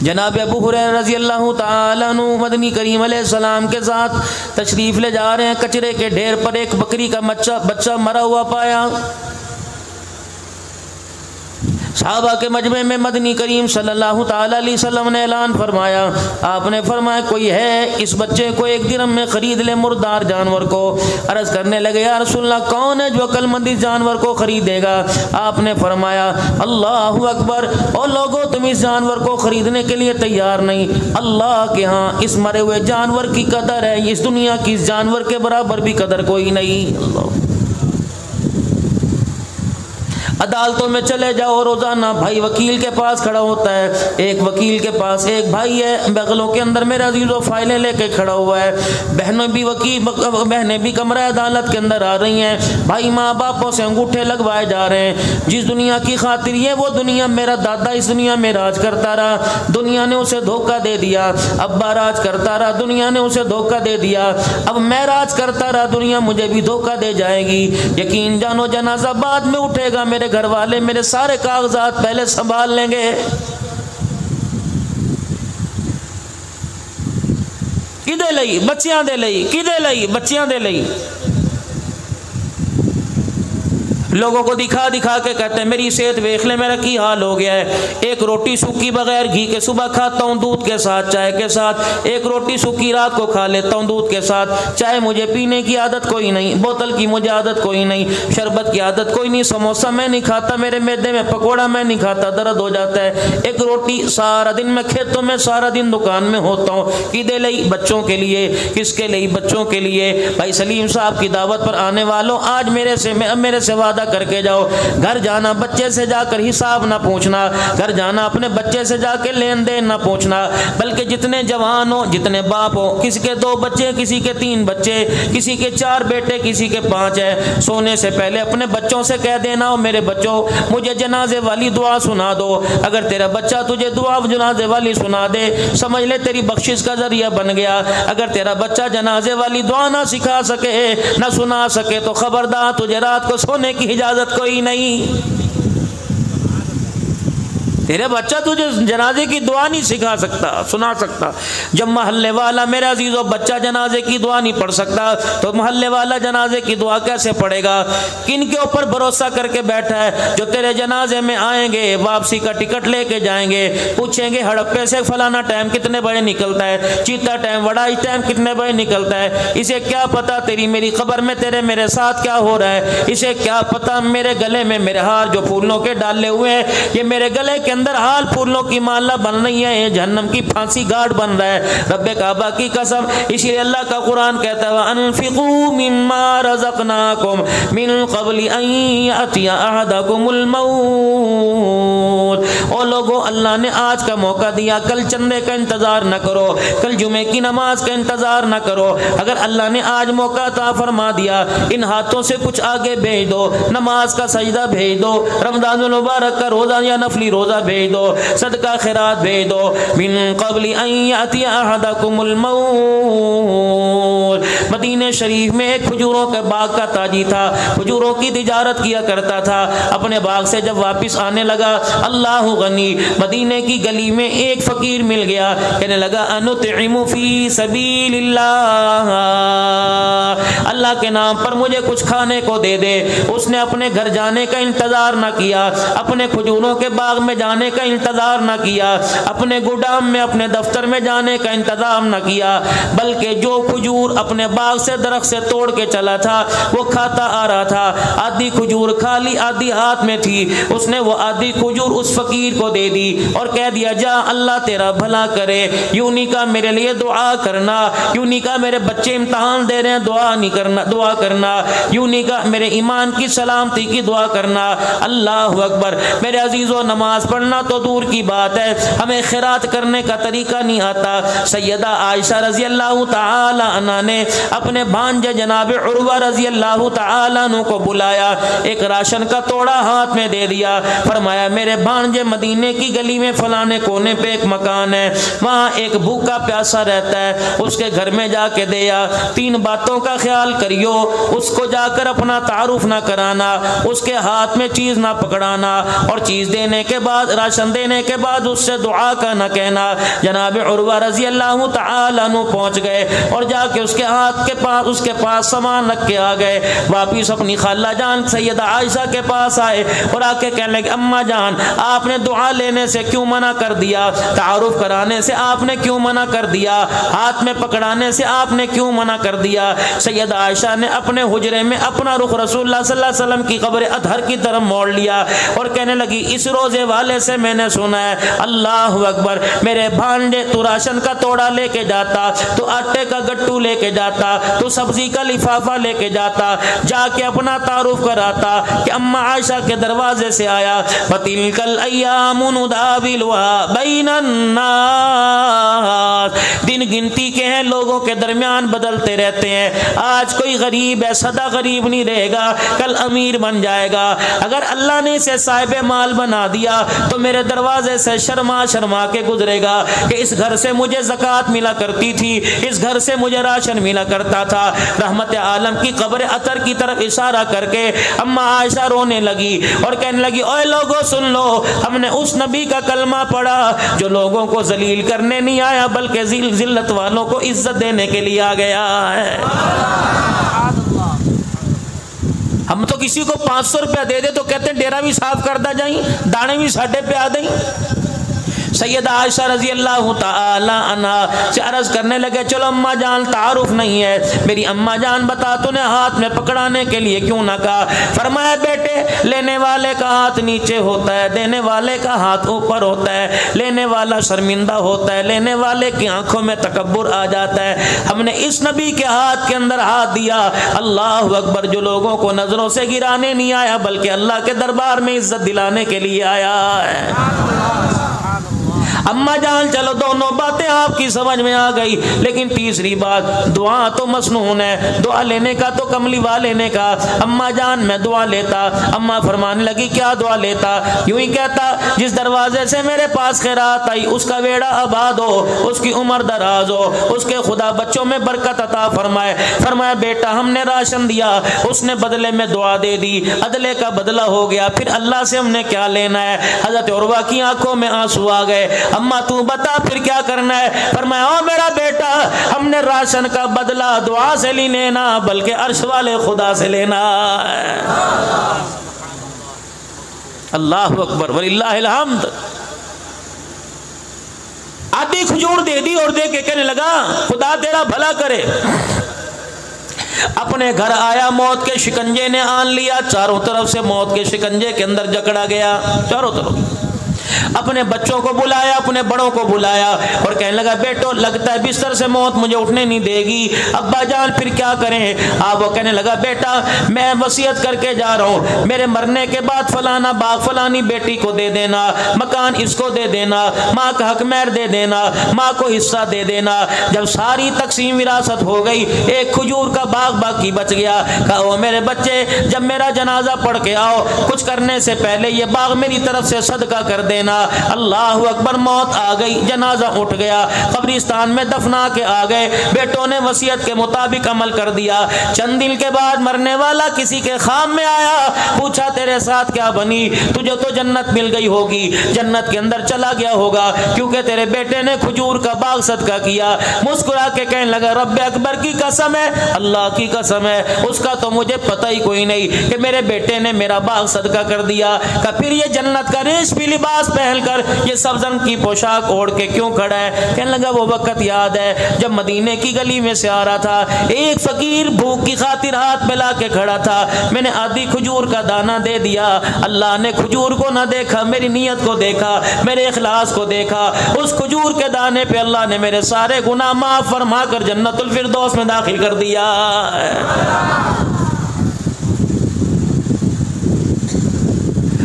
जनाब अबू हुरैरा रज़ी अल्लाह ताला अन्हु मदनी करीम अलैहिस्सलाम के साथ तशरीफ़ ले जा रहे हैं। कचरे के ढेर पर एक बकरी का बच्चा मरा हुआ पाया। सहाबा के मजमे में मदनी करीम सल्लल्लाहु ताला अलैहि वसल्लम ने ऐलान फरमाया, आपने फरमाया कोई है इस बच्चे को एक दिरहम में खरीद ले, मुर्दार जानवर को। अर्ज़ करने लगे या रसूलल्लाह कौन है जो अक्लमंद इस जानवर को खरीदेगा? आपने फरमाया अल्लाहु अकबर। और लोगों तुम इस जानवर को खरीदने के लिए तैयार नहीं, अल्लाह के यहाँ इस मरे हुए जानवर की कदर है, इस दुनिया की इस जानवर के बराबर भी कदर कोई नहीं। अल्लाह। अदालतों में चले जाओ, रोजाना भाई वकील के पास खड़ा होता है। एक वकील के पास एक भाई है, बगलों के अंदर मेरे अजीजों फाइलें लेके खड़ा हुआ है। बहनें भी कमरा अदालत के अंदर आ रही हैं। भाई माँ बापों से अंगूठे लगवाए जा रहे हैं। जिस दुनिया की खातिर ये वो दुनिया, मेरा दादा इस दुनिया में राज करता रहा, दुनिया ने उसे धोखा दे दिया। अब्बा राज करता रहा, दुनिया ने उसे धोखा दे दिया। अब मैं राज करता रहा, दुनिया मुझे भी धोखा दे जाएगी। यकीन जानो जनाजा बाद में उठेगा, मेरे घर वाले मेरे सारे कागजात पहले संभाल लेंगे। किदे लई बच्चियां दे लई, किदे लई बच्चियां दे लई। लोगों को दिखा दिखा के कहते हैं मेरी सेहत देख ले, मेरा की हाल हो गया है। एक रोटी सूखी बगैर घी के सुबह खाता हूँ, दूध के साथ, चाय के साथ। एक रोटी सूखी रात को खा लेता हूँ दूध के साथ। चाय मुझे पीने की आदत कोई नहीं, बोतल की मुझे आदत कोई नहीं, शरबत की आदत कोई नहीं, समोसा मैं नहीं खाता, मेरे मैदे में पकौड़ा मैं नहीं खाता, दर्द हो जाता है। एक रोटी सारा दिन मैं खेतों में, सारा दिन दुकान में होता हूँ। किदे लई बच्चों के लिए। किसके लिए? बच्चों के लिए। भाई सलीम साहब की दावत पर आने वालों, आज मेरे से वादा करके जाओ, घर जाना बच्चे से जाकर हिसाब ना पूछना, घर जाना अपने बच्चे से जाकर लेन देन ना पूछना, बल्कि जितने जवान हो, जितने बाप हो, किसी के 2 बच्चे, किसी के 3 बच्चे, किसी के 4 बेटे, किसी के 5 है, सोने से पहले अपने बच्चों से कह देना हो मेरे बच्चों मुझे जनाजे वाली दुआ सुना दो। अगर तेरा बच्चा तुझे दुआ जनाजे वाली सुना दे, समझ ले तेरी बख्शिश का जरिया बन गया। अगर तेरा बच्चा जनाजे वाली दुआ ना सिखा सके, ना सुना सके, तो खबरदार तुझे रात को सोने की इजाजत कोई नहीं। तेरे बच्चा तुझे जनाजे की दुआ नहीं सिखा सकता, सुना सकता। जब मोहल्ले वाला, मेरे अजीजों, बच्चा जनाजे की दुआ नहीं पढ़ सकता, तो मोहल्ले वाला जनाजे की दुआ कैसे पढ़ेगा? किन के ऊपर भरोसा करके बैठा है? जो तेरे जनाजे में आएंगे, वापसी का टिकट लेके जाएंगे, पूछेंगे हड़प्पे से फलाना टाइम कितने बजे निकलता है, चीता टाइम, वड़ा टाइम कितने बजे निकलता है। इसे क्या पता तेरी मेरी खबर में तेरे मेरे साथ क्या हो रहा है? इसे क्या पता मेरे गले में मेरे हार जो फूलों के डाले हुए हैं, ये मेरे गले के अंदर हाल फूलों की माला बन रही है, ये जहन्नम की फांसी गार्ड बन रहा है। रब्बे काबा की कसम। इसीलिए अल्लाह का कुरान कहता है अनफिकू मिम्मा रज़क़नाकुम मिन क़ब्लि अन यअतिया अहदकुमुल मौत। ओ लोगों, अल्लाह ने आज का मौका दिया, कल चंदे का इंतजार न करो, कल जुमे की नमाज का इंतजार न करो। अगर अल्लाह ने आज मौका अता फरमा दिया, इन हाथों से कुछ आगे भेज दो, नमाज का सजदा भेज दो, रमज़ानुल मुबारक का रोजा या नफली रोजा भेज दो, सदका खैरात भेज दो। मिन क़ब्लि अन यअतिया अहदकुमुल मौत। मदीने शरीफ में एक खजूरों के बाग का ताजी था, खजूरों की तिजारत किया करता था। अपने बाग से जब वापस आने लगा, अल्लाह गनी, मदीने की गली में एक फकीर मिल गया, कहने लगा अनुतइमु फी सबीलिल्लाह, अल्लाह के नाम पर मुझे कुछ खाने को दे दे। उसने अपने घर जाने का इंतजार ना किया, अपने खजूरों के बाग में जाने का इंतजार ना किया, अपने गोदाम में, अपने दफ्तर में जाने का इंतजाम ना किया, बल्कि जो खजूर अपने बाग से, दरख्त से तोड़ के चला था, वो खाता आ रहा था। आधी खजूर खाली, आधी हाथ में थी। उसने वो आधी खजूर उस फकीर को दे दी और कह दिया जा अल्लाह तेरा भला करे, यूं नहीं कहा मेरे लिए दुआ करना, यूं नहीं कहा मेरे बच्चे इम्तहान दे रहे हैं दुआ नहीं करना, दुआ करना, यूं नहीं कहा मेरे ईमान की सलामती की दुआ करना। अल्लाह अकबर। मेरे अजीजों, नमाज पढ़ना तो दूर की बात है, हमें खैरात करने का तरीका नहीं आता। सैयदा आयशा रजी अल्लाह ताला अन्हा ने अपने भांजे जनाब उर्वा रजी अल्लाह ताला अन्हु को बुलाया, एक राशन का तोड़ा हाथ में दे दिया, फरमाया मेरे भांजे मदीने की गली में फलाने कोने पे एक मकान है, वहाँ एक भूखा प्यासा रहता है, उसके घर में जाके दे आ। 3 बातों का ख्याल करियो, उसको जाकर अपना तारुफ ना कराना, उसके हाथ में चीज ना पकड़ाना, और चीज देने के बाद राशन देने के बाद उससे दुआ का न कहना। जनाब उर्वा रजी अल्लाह तआला अन्हु पहुँच गए और जाके उसके हाथ के पास उसके पास सामान रख के आ गए। वापिस अपनी खाला जान सैयदा आयशा के पास आए और आके कहने लगे अम्मा जान आपने दुआ लेने से क्यों मना कर दिया, तारुफ कराने से आपने क्यों मना कर दिया, हाथ में पकड़ाने से आपने क्यों मना कर दिया। सैयदा आयशा ने अपने हुजरे में अपना रुख रसूलुल्लाह सल्लल्लाहु अलैहि वसल्लम की कब्र अतहर की तरफ मोड़ लिया और कहने लगी इस रोजे वाले से मैंने सुना है अल्लाह अकबर, मेरे भांजे तू राशन का तोड़ा लेके जाता, तो आटे का गट्टू लेके जाता, तो सब्जी का लिफाफा लेके जाता, जाके अपना तारुफ कराता कि अम्मा आयशा के दरवाजे से आया। फतिलकल अय्यामु नुदाविलुहा बैनन नास, दिन गिनती के हैं, लोगों के दरमियान बदलते रहते हैं। आज कोई गरीब है, सदा गरीब नहीं रहेगा, कल अमीर बन जाएगा। अगर अल्लाह ने इसे साहिब माल बना दिया तो मेरे दरवाजे से शर्मा शर्मा के गुजरेगा कि इस घर से मुझे ज़कात मिला करती थी, इस घर से मुझे राशन मिला करता था। रहमत आलम की कब्र अतर की तरफ इशारा करके अम्मा आयशा रोने लगी और कहने लगी ओए लोगों सुन लो, हमने उस नबी का कलमा पढ़ा जो लोगों को जलील करने नहीं आया बल्कि जिल्लत वालों को इज्जत देने के लिए आ गया है। हम तो किसी को 500 रुपया दे दे तो कहते हैं डेरा भी साफ करता जाई, दाने भी साढ़े पे आ दें। सैयदा आयशा रजी अल्लाह तआला अन्हा से अर्ज करने लगे चलो अम्मा जान तारुफ नहीं है, मेरी अम्मा जान बता तूने हाथ में पकड़ाने के लिए क्यों ना कहा। फरमाया बेटे लेने वाले का हाथ नीचे होता है, देने वाले का हाथ ऊपर होता है, लेने वाला शर्मिंदा होता है, लेने वाले की आंखों में तकब्बुर आ जाता है। हमने इस नबी के हाथ के अंदर हाथ दिया, अल्लाह अकबर, जो लोगों को नजरों से गिराने नहीं आया बल्कि अल्लाह के दरबार में इज्जत दिलाने के लिए आया है। अम्मा जान चलो दोनों बातें आपकी समझ में आ गई, लेकिन तीसरी बात दुआ तो मसनून है, दुआ लेने का तो कमलीवा लेने का। अम्मा जान मैं दुआ लेता, अम्मा फरमाने लगी क्या दुआ लेता, यूं ही कहता जिस दरवाजे से मेरे पास खैरात आई उसका वेड़ा आबाद हो, उसकी उम्र दराज हो, उसके खुदा बच्चों में बरकत अता फरमाए। फरमाया बेटा हमने राशन दिया, उसने बदले में दुआ दे दी, अदले का बदला हो गया, फिर अल्लाह से हमने क्या लेना है। हजरत उर्वा की आंखों में आंसू आ गए, अम्मा तू बता फिर क्या करना है। फरमाया ओ मेरा बेटा हमने राशन का बदला दुआ से नहीं लेना बल्कि अर्श वाले खुदा से लेना है। अल्लाह अकबर वलिल्लाहिल हम्द। आधी खजूर दे दी और दे के कहने लगा खुदा तेरा भला करे। अपने घर आया, मौत के शिकंजे ने आन लिया, चारों तरफ से मौत के शिकंजे के अंदर जकड़ा गया, चारों तरफ। अपने बच्चों को बुलाया, अपने बड़ों को बुलाया और कहने लगा बेटो लगता है बिस्तर से मौत मुझे उठने नहीं देगी, अब्बा जान फिर क्या करें। आप वो कहने लगा बेटा मैं वसीयत करके जा रहा हूँ, मेरे मरने के बाद फलाना बाग फलानी बेटी को दे देना, मकान इसको दे देना, माँ का हक महर दे देना, माँ को हिस्सा दे देना। जब सारी तकसीम विरासत हो गई, एक खजूर का बाग बाकी बच गया। कहा ओ मेरे बच्चे जब मेरा जनाजा पढ़ के आओ, कुछ करने से पहले ये बाग मेरी तरफ से सदका कर देना। अल्लाह अकबर, मौत आ गई, जनाजा उठ गया, कब्रिस्तान में दफना के आ गए। बेटों ने वसीयत के मुताबिक अमल कर दिया। चंद दिन के बाद मरने वाला किसी के खाम में आया, पूछा तेरे साथ क्या बनी, तुझे तो जन्नत मिल गई होगी, जन्नत के अंदर चला गया होगा क्योंकि तेरे बेटे ने खजूर का बाग सदका किया। मुस्कुरा के कहने लगा रब्बे अकबर की कसम है, अल्लाह की कसम है, उसका तो मुझे पता ही कोई नहीं कि मेरे बेटे ने मेरा बाग सदका कर दिया। का फिर ये जन्नत का रेशमी लिबास पहनकर ये सब्ज़ की पोशाक ओढ़ के क्यों खड़ा है। कहने लगा वो वक्त याद है जब मदीने की गली में से आ रहा था, एक फकीर भूख की खातिर हाथ मिला के खड़ा था, मैंने आधी खजूर का दाना दे दिया। अल्लाह ने खजूर को ना देखा, मेरी नीयत को देखा, मेरे इखलास को देखा। उस खजूर के दाने पे अल्लाह ने मेरे सारे गुनाह माफ फरमा कर जन्नतुल फिरदौस में दाखिल कर दिया।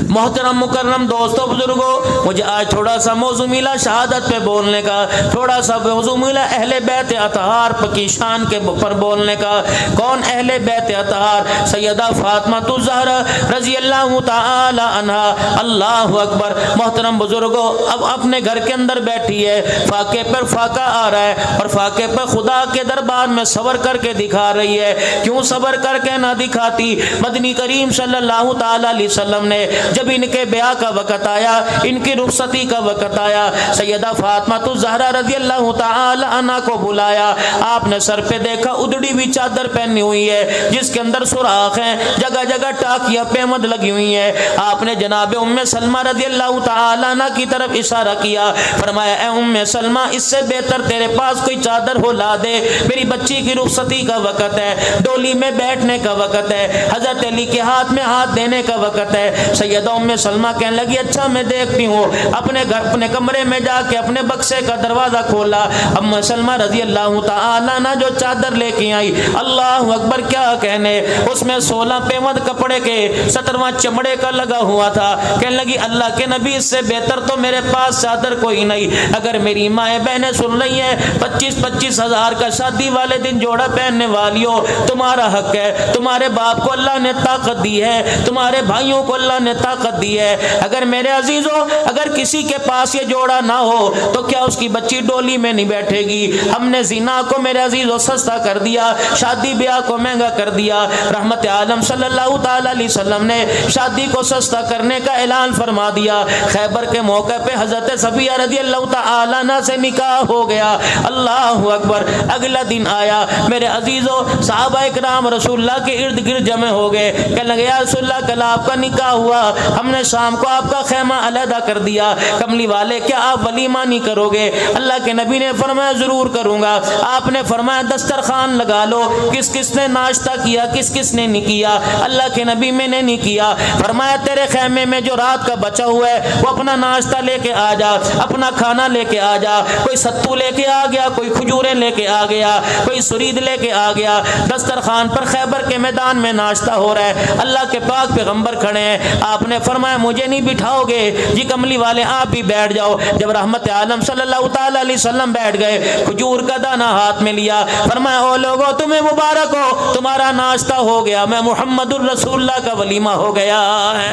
मोहतरम मुकर्रम दोस्तों बुजुर्गों, मुझे आज थोड़ा सा मौजू मिला शहादत पे बोलने का, थोड़ा सा मौजू मिला अहले बैत अतहार की शान के ऊपर बोलने का। कौन अहले बैत अतहार? सैयदा फातिमा ज़हरा रजी अल्लाह तआला अन्हा। अल्लाह अकबर। मोहतरम बुजुर्गों, अब अपने घर के अंदर बैठी है, फाके पर फाका आ रहा है और फाके पर खुदा के दरबार में सबर करके दिखा रही है। क्यों सबर करके ना दिखाती? मदनी करीम सल्लल्लाहु तआला अलैहि वसल्लम ने जब जब इनके ब्याह का वक़्त आया, इनकी रुखसती का वक़्त आया, सैयदा फातिमा तो ज़हरा रज़ी अल्लाह तआला अन्हा को बुलाया। आपने सर पे देखा उधड़ी हुई चादर पहनी हुई है जिसके अंदर सुराख हैं, जगह जगह टाकियां पेमद लगी हुई है। आपने जनाब उम्मे सलमा रज़ी अल्लाह तआला अन्हा की तरफ इशारा किया, फरमाया ए उम्मे सलमा, इससे बेहतर तेरे पास कोई चादर हो ला दे, मेरी बच्ची की रुखसती का वक़्त है, डोली में बैठने का वक़्त है, हज़रत अली के हाथ में हाथ देने का वक़्त है। सैयदा उम्मे सलमा कहने लगी, अच्छा मैं देखती हूँ। अपने घर अपने कमरे में जाके अपने बक्से का दरवाज़ा खोला। अम्मा सलमा रज़ी अल्लाह तआला अन्हा जो चादर लेके आई, अल्लाह अकबर, क्या कहने, उसमें 16 पेमद कपड़े के 17वां चमड़े का लगा हुआ था। कहने लगी, अल्लाह के नबी, इससे बेहतर तो मेरे पास चादर कोई नहीं। अगर मेरी माएँ बहनें सुन रही हैं, 25-25 हज़ार का शादी वाले दिन जोड़ा पहनने वाली हो, तुम्हारा हक है। तुम्हारे बाप को अल्लाह ने ताकत दी है, तुम्हारे भाइयों को अल्लाह ने ताकत दी है। अगर मेरे अजीजों, अगर किसी के पास ये जोड़ा ना हो तो क्या उसकी बच्ची डोली में नहीं बैठेगी? हमने जिना को मेरे अजीजों सस्ता कर दिया, शादी ब्याह को महंगा कर दिया। रहमत आलम सल्लल्लाहु ताला अलैहि वसल्लम ने शादी को सस्ता करने का ऐलान फरमा दिया। खैबर के मौके पे हजरत सफिया रज़ी अल्लाह तआला अन्हा से निकाह हो गया। अल्लाह अकबर। अगला दिन आया, मेरे अजीजों, सहाबा इकराम रसूलुल्लाह के इर्द गिर्द जमे हो गए। कहने लगे, या रसूलुल्लाह, कल आपका निकाह हुआ, हमने शाम को आपका खैमा अलहदा कर दिया, कमली वाले क्या आप वलीमा नहीं करोगे? अल्लाह के नबी ने फरमाया, जरूर करूंगा। आपने फरमाया, दस्तरखान लगा लो, किस किस ने नाश्ता किया, किस किस ने नहीं किया? अल्लाह के नबी, मैंने नहीं किया। फरमाया, तेरे खैमे में जो रात का बचा हुआ है वो अपना नाश्ता लेके आ जा, अपना खाना लेके आ जा। कोई सत्तू लेके आ गया, कोई खजूरें लेके आ गया, कोई सुरीद लेके आ गया। दस्तरखान पर खैबर के मैदान में नाश्ता हो रहा है, अल्लाह के पाक पैगंबर खड़े हैं। आपने फरमाया, मुझे नहीं बिठाओगे? जी कमली वाले, आप भी बैठ जाओ। जब रहमत आलम सल्लल्लाहु ताला अलैहि वसल्लम बैठ गए, खजूर का दाना हाथ में लिया, फरमाया, ओ लोगों, तुम्हें मुबारक हो, तुम्हारा नाश्ता हो गया, मैं मुहम्मदुर रसूलुल्लाह का वलीमा हो गया है।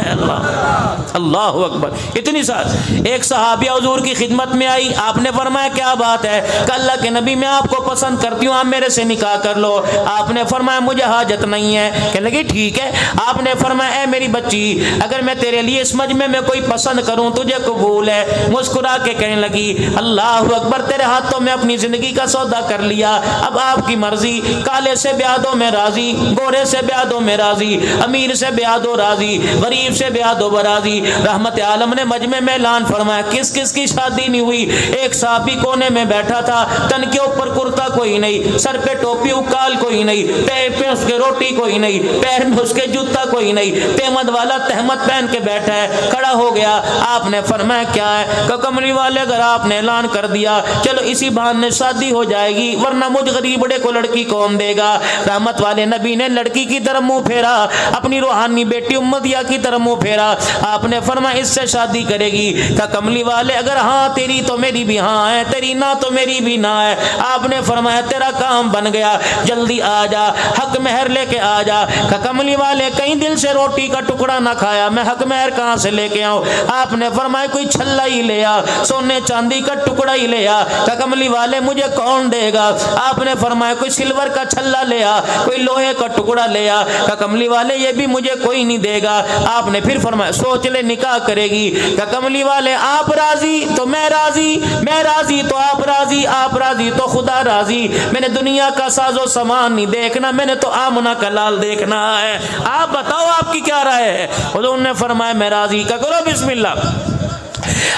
अल्लाह अकबर। इतनी साथ एक सहाबिया हुजूर की खिदमत में आई, आपने फरमाया, क्या बात है? अल्लाह के नबी, मैं आपको पसंद करती हूँ, आप मेरे से निकाह कर लो। आपने फरमाया, मुझे हाजत नहीं है। कहने लगी, ठीक है। आपने फरमाया, ए मेरी बच्ची, अगर मैं तेरे लिए इस मजमे में कोई पसंद करूं, तुझे कबूल है? मुस्कुरा के कहने लगी, अल्लाह अकबर, तेरे हाथों में अपनी जिंदगी का सौदा कर लिया, अब आपकी मर्जी। काले से ब्याह दो मैं राजी, गोरे से ब्याह दो मैं राजी, अमीर से ब्याह दो राजी, गरीब से ब्याह दो बराजी। रहमत आलम ने मजमे में ऐलान फरमाया, किस किस की शादी नहीं हुई? एक साहबी कोने में बैठा था, तन के ऊपर कुर्ता कोई नहीं, सर पे टोपी उकाल कोई नहीं, पैर पे उसके रोटी कोई नहीं, पैर में उसके जूता कोई नहीं, तेमद वाला तहमत पहन के बैठा है। खड़ा हो गया, आपने फरमाया, क्या है? कमरी वाले, अगर आपने ऐलान कर दिया, चलो इसी बहाने शादी हो जाएगी, वरना मुझ गरीब बड़े को लड़की कौन देगा? रहमत वाले नबी ने लड़की की तरफ मुंह फेरा, अपनी रूहानी बेटी उम्मदिया की तरफ मुंह फेरा। आपने फरमाया, इससे शादी करेगी? क्या कमली वाले, अगर हाँ तेरी तो मेरी भी हाँ है, तेरी ना तो मेरी भी ना है। आपने फरमाया, तेरा काम बन गया, जल्दी आ जा, हक मेहर लेके आ जा। कमली वाले, कहीं दिल से रोटी का टुकड़ा ना खाया, मैं हक मेहर कहाँ से लेके आऊं? आपने फरमाया, कोई छल्ला ही ले आ, सोने चांदी का टुकड़ा ही ले आ। कमली वाले, मुझे कौन देगा? आपने फरमाया, कोई सिल्वर का छल्ला ले आ, कोई लोहे का टुकड़ा ले आ। कमली वाले, ये भी मुझे कोई नहीं देगा। आपने फिर फरमाया, सोच ले, निकाह करेगी? कमली वाले, आप राजी तो मैं राजी, मैं राजी तो आप राजी, आप राजी तो खुदा राजी। मैंने दुनिया का साजो सामान नहीं देखना, मैंने तो आमना का लाल देखना है। आप बताओ, आपकी क्या राय है? हुजूर ने फरमाया, मैं राजी। का करो बिस्मिल्लाह।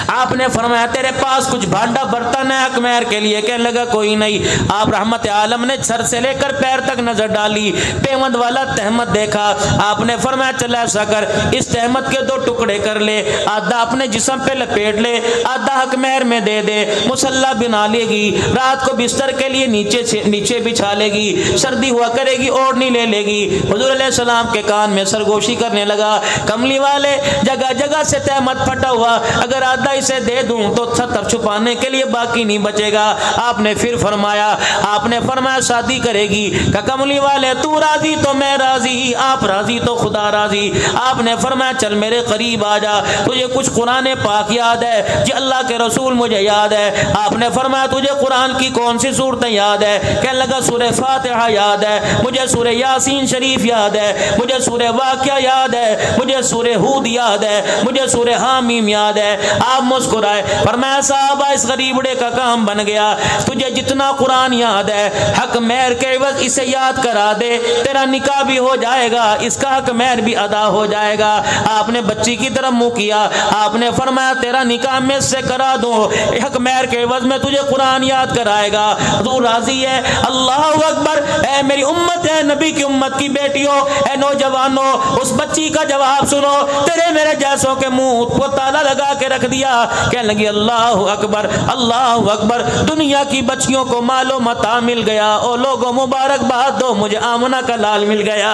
आपने फरमाया, तेरे पास कुछ भांडा बर्तन है हक मेहर के लिए? कहने लगा, कोई नहीं। आप रहमत आलम ने सर से लेकर पैर तक नजर डाली, पेमद वाला तहमत देखा। आपने फरमाया, चला ऐसा कर, इस तहमत के 2 टुकड़े कर ले, आधा अपने जिस्म पे लपेट ले, आधा हक मेहर में दे दे, मुसल्ला बना लेगी, रात को बिस्तर के लिए नीचे बिछा लेगी, सर्दी हुआ करेगी ओढ़नी ले लेगी। हुजूर अलैहि सलाम के कान में सरगोशी करने लगा। कमली वाले, जगह जगह से तहमत फटा हुआ, अगर इरादा इसे दे दूं तो 70 छुपाने के लिए बाकी नहीं बचेगा। आपने फिर फरमाया शादी करेगी। कमली वाले तू राजी तो मैं राजी, आप राजी तो खुदा राजी। आपने फरमाया चल मेरे करीब आ जा, तुझे कुछ कुरान पाक याद है? जी अल्लाह के रसूल मुझे याद है। आपने फरमाया तुझे कुरान की कौन सी सूरतें याद है? कहने लगा सूरह फातिहा याद है, मुझे सूरह यासीन शरीफ याद है, मुझे सूरह वाक़िया याद है, मुझे सूरह हूद याद है, मुझे सूरह हामीम याद है। आप मुस्कुराए। फरमाया साहब इस गरीबड़े का काम बन गया, तुझे जितना कुरान याद है हक मेहर के एवज इसे याद करा दे, तेरा निकाह भी हो जाएगा, इसका हक मेहर भी अदा हो जाएगा। आपने बच्ची की तरफ मुंह किया। आपने फरमाया तेरा निकाह मैं से करा दूं, हक मेहर के एवज में तुझे कुरान याद कराएगा, तू राजी है? अल्लाह अकबर। ऐ मेरी उम्मत है, नबी की उम्मत की बेटियों, ऐ नौजवानों, उस बच्ची का जवाब सुनो। तेरे मेरे जैसों के मुंह को ताला लगा के रख दिया। कहने लगी अल्लाह अकबर, अल्लाह अकबर। दुनिया की बच्चियों को मालो मता मिल गया। ओ लोगों मुबारकबाद दो, मुझे आमना का लाल मिल गया।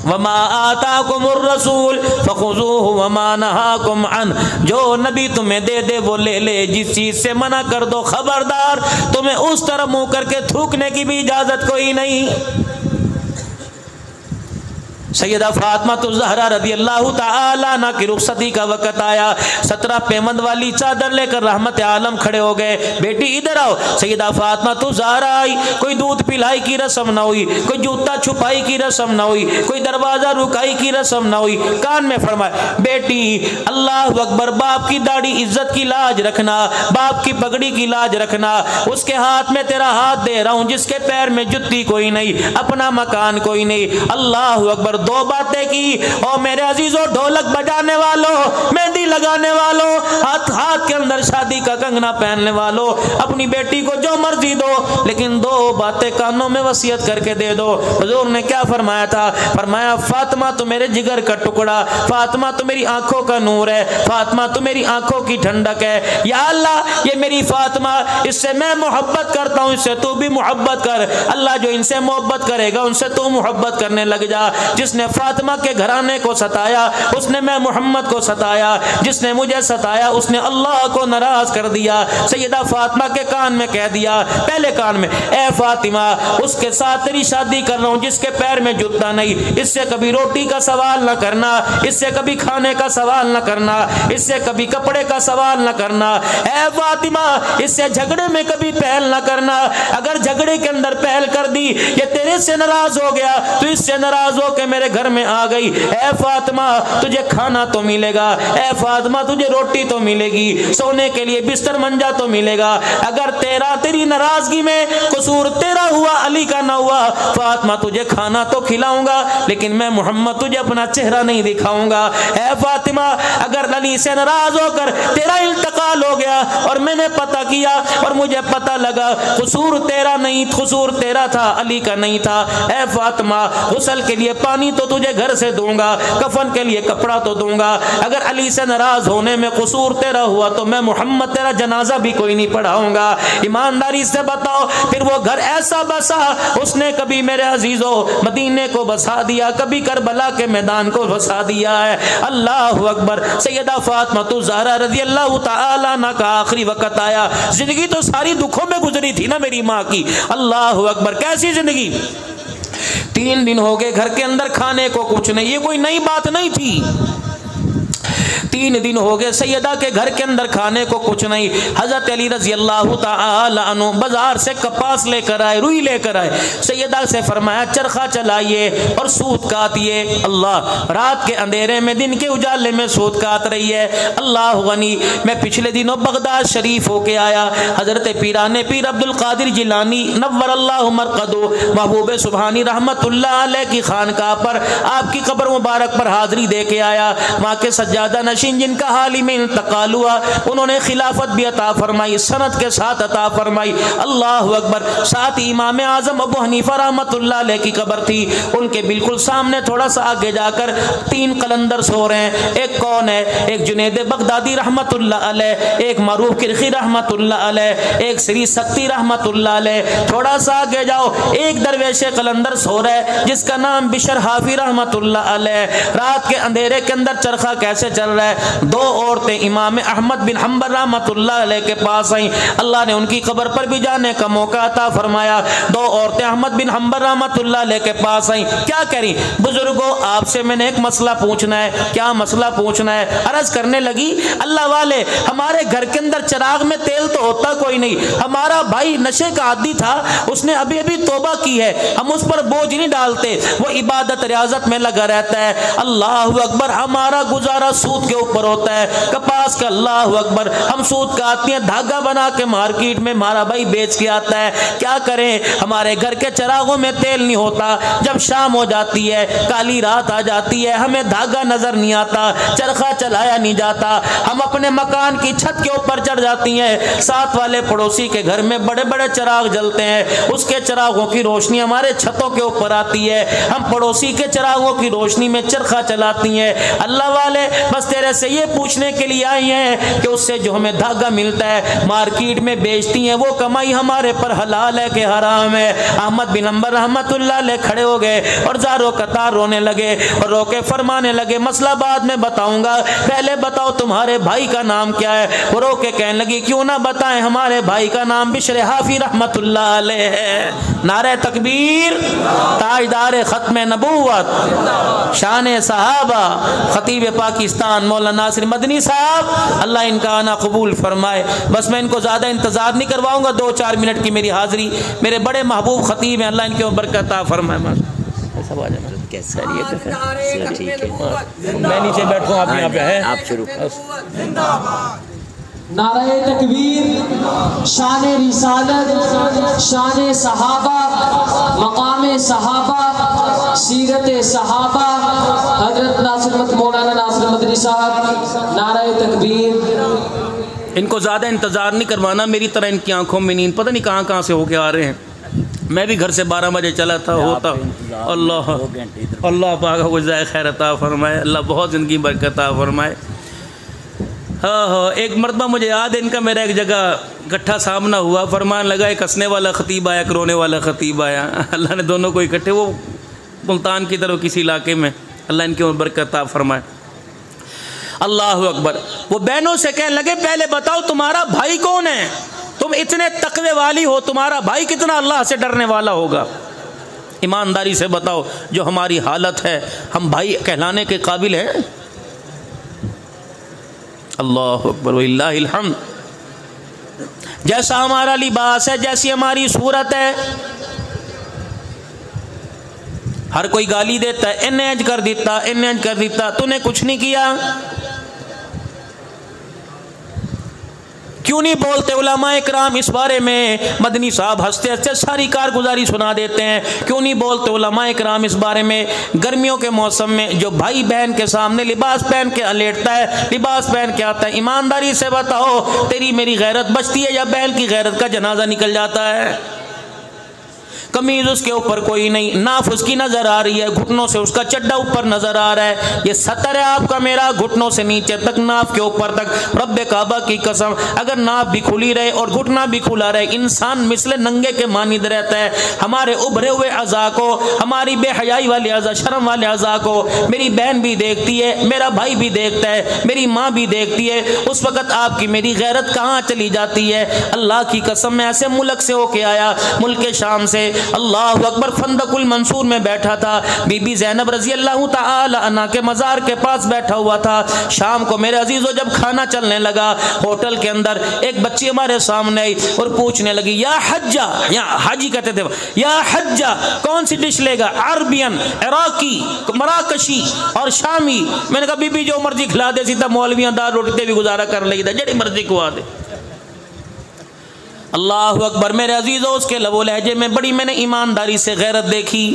वमा आताकुमुर रसूल फखुज़ूहु वमा नहाकुम अन, जो नबी तुम्हें दे दे वो ले ले, जिस चीज से मना कर दो खबरदार तुम्हें उस तरफ मुंह करके थूकने की भी इजाजत कोई नहीं। सैयदा फातिमा ज़हरा रज़ी अल्लाह ताला अन्हा की रुखसती का वक़्त आया। 17 पेमंद वाली चादर लेकर रहमत आलम खड़े हो गए। बेटी इधर आओ। सैयदा फातिमा ज़हरा आई। कोई दूध पिलाई की रस्म ना हुई, कोई जूता छुपाई की रस्म ना हुई, कोई दरवाजा रुकाई की रस्म ना हुई। कान में फरमाया बेटी अल्लाह अकबर, बाप की दाढ़ी इज्जत की लाज रखना, बाप की पगड़ी की लाज रखना। उसके हाथ में तेरा हाथ दे रहा हूँ जिसके पैर में जुत्ती कोई नहीं, अपना मकान कोई नहीं। अल्लाह अकबर। 2 बातें की। और मेरे अजीजों, ढोलक बजाने वालों, मेहंदी लगाने वालों, हाथ हाथ के अंदर शादी का कंगना पहनने वालों, अपनी बेटी को जो मर्जी दो, लेकिन 2 बातें कानों में वसीयत करके दे दो। हुजूर ने क्या फरमाया था? फरमाया फातिमा तो मेरे जिगर का टुकड़ा, फातिमा तो मेरी आंखों का नूर है, फातिमा तो मेरी आंखों की ठंडक है। या अल्लाह ये मेरी फातिमा, इससे मैं मोहब्बत करता हूँ, इससे तू भी मोहब्बत कर। अल्लाह जो इनसे मोहब्बत करेगा उनसे तू मोहब्बत करने लग जा। जिसने फातिमा के घराने को सताया उसने मैं मोहम्मद को सताया, जिसने मुझे सताया उसने अल्लाह को नाराज कर दिया। सैयदा फातिमा के कान में कह दिया, पहले कान में, ए फातिमा उसके साथ तेरी शादी कर रहा हूँ जिसके पैर में जूता नहीं, इससे कभी रोटी का सवाल न करना, इससे कभी खाने का सवाल न करना, इससे कभी कपड़े का सवाल न करना। ए फातिमा इससे झगड़े में कभी पहल न करना, अगर झगड़े के अंदर पहल कर दी, ये तेरे से नाराज हो गया, तो इससे नाराज हो के मेरे घर में आ गई। ए फातिमा तुझे खाना तो मिलेगा, ए फातिमा तुझे रोटी तो मिलेगी, सोने के लिए बिस्तर मंजा तो मिलेगा। अगर तेरी नाराजगी में कसूर तेरा हुआ, अली का ना हुआ, फातिमा तुझे खाना तो खिलाऊंगा, लेकिन मैं मोहम्मद तुझे अपना चेहरा नहीं दिखाऊंगा। ए फातिमा अगर अली से नाराज होकर तेरा इंतकाल हो गया और मैंने पता किया और मुझे पता लगा कसूर तेरा नहीं, कसूर तेरा था, अली का नहीं था, ए फातिमा गुस्ल के लिए पानी तो तुझे घर से दूंगा, कफन के लिए कपड़ा तो दूंगा। अगर अली से नाराज होने में कसूर तेरा हुआ तो मैं मोहम्मद तेरा जनाजा भी कोई नहीं पढ़ाऊंगा। ईमानदारी से बताओ, फिर वो घर ऐसा बसा, उसने कभी मेरे अजीजों मदीने को बसा दिया, कभी करबला के मैदान को बसा दिया है। अल्लाह अकबर। सैयदा फातिमा ज़हरा रज़ी अल्लाह ताला अन्हा का आखिरी वक्त आया। जिंदगी तो सारी दुखों में गुजरी थी ना मेरी माँ की। अल्लाह अकबर। कैसी जिंदगी? 3 दिन हो गए घर के अंदर खाने को कुछ नहीं, ये कोई नई बात नहीं थी। 3 दिन हो गए सैयदा के घर के अंदर खाने को कुछ नहीं। हजरत अली रजी अल्लाह ताला अन्हु बाजार से कपास लेकर आए, रुई लेकर आए। सैयदा से फरमाया चरखा चलाइए और सूत काटिए। अल्लाह, रात के अंधेरे में दिन के उजाले में सूत काट रही है। अल्लाह गनी। मैं पिछले दिनों बगदाद शरीफ होके आया। हजरत पीराने पीर अब्दुल कादिर जिलानी नव्वर अल्लाहु मरकदो महबूब सुबहानी रहमतुल्लाह अलैह की खानकाह पर आपकी कब्र मुबारक पर हाजिरी दे के आया। वहाँ के सज्जादा नशीन जिनका हाल ही में इंतकाल हुआ, उन्होंने खिलाफत भी अता फरमाई, सनत के साथ अता फरमाई। अल्लाह अकबर। साथ इमाम आजम अबू हनीफा रहमतुल्लाह अलैह की कब्र थी। उनके बिल्कुल सामने थोड़ा सा आगे जाकर 3 कलंदर सो रहे हैं। एक कौन है? एक जुनैद बगदादी रहमतुल्लाह अलैह, एक मरूफ किरखी रहमतुल्लाह अलैह, एक श्री शक्ति रहमतुल्लाह अलैह। थोड़ा सा आगे जाओ, एक दरवेश कलंदर सो रहा है जिसका नाम बिशर हाफी रहमतुल्लाह अलैह। रात के अंधेरे के अंदर चरखा कैसे चल रहा है? है। दो औरतें इमाम अहमद बिन हम्बल रहमतुल्लाह अलैह के पास आई। अल्लाह ने उनकी कब्र पर भी जाने का मौका अता फरमाया। दो औरतें अहमद बिन हम्बल रहमतुल्लाह अलैह के पास आई। क्या करी? बुजुर्गों, आपसे मैंने एक मसला पूछना है। क्या मसला पूछना है? अर्ज करने लगी, अल्लाह वाले, हमारे घर के अंदर चिराग में तेल तो होता कोई नहीं। हमारा भाई नशे का आदी था, उसने अभी अभी तौबा की है, हम उस पर बोझ नहीं डालते, वो इबादत रियाजत में लगा रहता है। अल्लाह अकबर, हमारा गुजारा सूद के ऊपर होता है, कपास का। अल्लाह अकबर, हम सूद का आती हैं, धागा बना के मार्केट में हमारा भाई बेच के आता है। क्या करें? हमारे घर के चिरागों में तेल नहीं होता। जब शाम हो जाती है, काली रात आ जाती है, हमें धागा नजर नहीं आता, चरखा चलाया नहीं जाता। हम अपने मकान की छत के ऊपर चढ़ जाती हैं, साथ वाले पड़ोसी के घर में बड़े बड़े चिराग जलते हैं, उसके चिरागों की रोशनी हमारे छतों के ऊपर आती है, हम पड़ोसी के चिरागों की रोशनी में चरखा चलाती हैं। अल्लाह वाले, बस तेरे से ये पूछने के लिए आई हैं कि उससे जो हमें धागा मिलता है मार्केट में बेचती हैं, वो कमाई हमारे पर हलाल है कि हराम है? अहमद बिन हम्बल रहमतुल्लाह अलैह खड़े हो गए और ज़ारो कतार रोने लगे और रो के फरमाने लगे, मसला बाद में बताऊंगा, पहले बताओ तुम्हारे भाई का नाम क्या है? वो रो के कहने लगी, क्यों ना बताएं, हमारे भाई का नाम बिश्र हाफी रहमतुल्लाह अलैह है। नारे तकबीर, ताजदार खत्म नबूवत, शान सहाबा, खतीब पाकिस्तान मौलाना नासिर मदनी साहब, अल्लाह इनका आना कबूल फरमाए। बस मैं इनको ज़्यादा इंतज़ार नहीं करवाऊंगा, 2-4 मिनट की मेरी हाज़िरी। मेरे बड़े महबूब खतीब हैं, अल्लाह इनके बरकत फरमाए। मैं नीचे बैठूँ, आप यहाँ पे हैं, आप शुरू। नारे तकबीर, शान रिसालत, शान सहाबा, मकाम सहाबा, सीरत सहाबा, हजरत नासिर मौलाना नासिर मदनी साहब, नारे तकबीर। इनको ज़्यादा इंतज़ार नहीं करवाना, मेरी तरह इनकी आंखों में नींद पता नहीं कहाँ कहाँ से होके आ रहे हैं। मैं भी घर से 12 बजे चला था, होता अल्लाह अल्लाह पाक को जाए खैर अता फरमाए, अल्लाह बहुत ज़िंदगी बरकत अता फरमाए। हाँ हाँ, एक मरतबा मुझे याद है, इनका मेरा एक जगह इकट्ठा सामना हुआ, फरमान लगा, एक हंसने वाला ख़तीब आया, एक रोने वाला ख़तीब आया। अल्लाह ने दोनों को इकट्ठे, वो मुल्तान की तरफ किसी इलाके में, अल्लाह इनकी बरकत अता फरमाए। अल्लाह अकबर। वो बहनों से कहने लगे, पहले बताओ तुम्हारा भाई कौन है? तुम इतने तकवे वाली हो, तुम्हारा भाई कितना अल्लाह से डरने वाला होगा? ईमानदारी से बताओ, जो हमारी हालत है, हम भाई कहलाने के काबिल हैं? अल्लाह अकबर वलिल्लाहिल हम्द। जैसा हमारा लिबास है, जैसी हमारी सूरत है, हर कोई गाली देता है, इन्हें इंज कर देता, इन्हें इंज कर देता, तूने कुछ नहीं किया। क्यों नहीं बोलते उलमाए किराम इस बारे में? मदनी साहब हंसते हंसते सारी कारगुजारी सुना देते हैं। क्यों नहीं बोलते उलमाए किराम इस बारे में? गर्मियों के मौसम में जो भाई बहन के सामने लिबास पहन के लेटता है, लिबास पहन के आता है, ईमानदारी से बताओ, तेरी मेरी गैरत बचती है या बहन की गैरत का जनाजा निकल जाता है? कमीज उसके ऊपर कोई नहीं, नाफ उसकी नजर आ रही है, घुटनों से उसका चड्डा ऊपर नजर आ रहा है। ये सतर है आपका मेरा, घुटनों से नीचे तक, नाफ के ऊपर तक। रब्बे काबा की कसम, अगर नाफ भी खुली रहे और घुटना भी खुला रहे, इंसान मिसले नंगे के मानिद रहता है। हमारे उभरे हुए अज़ा को, हमारी बेहयाई वाले अज़ा, शर्म वाले अज़ा को मेरी बहन भी देखती है, मेरा भाई भी देखता है, मेरी माँ भी देखती है। उस वक़्त आपकी मेरी गैरत कहाँ चली जाती है? अल्लाह की कसम, मैं ऐसे मुल्क से होके आया, मुल्क शाम से, अल्लाह अकबर, फंदकुल मंसूर में बैठा था, बीबी ज़ैनब रज़ी अल्लाह ताला अन्हा के मज़ार के पास बैठा हुआ था। शाम को मेरे अजीज़ों जब खाना चलने लगा होटल के अंदर, एक बच्ची हमारे सामने आई और पूछने लगी, या हज्जा, या हाजी कहते थे, या हज्जा कौन सी डिश लेगा? अरबियन, इराकी, मराकशी और शामी। मैंने कहा बीबी जो मर्जी खिला दे, सीधा मौलवियाँ दाल रोटी भी गुजारा कर लेगी, जड़ी मर्जी खुआ दे। अल्लाह अकबर। मेरे अजीज़ों, उसके लबो लहजे में बड़ी मैंने ईमानदारी से गैरत देखी।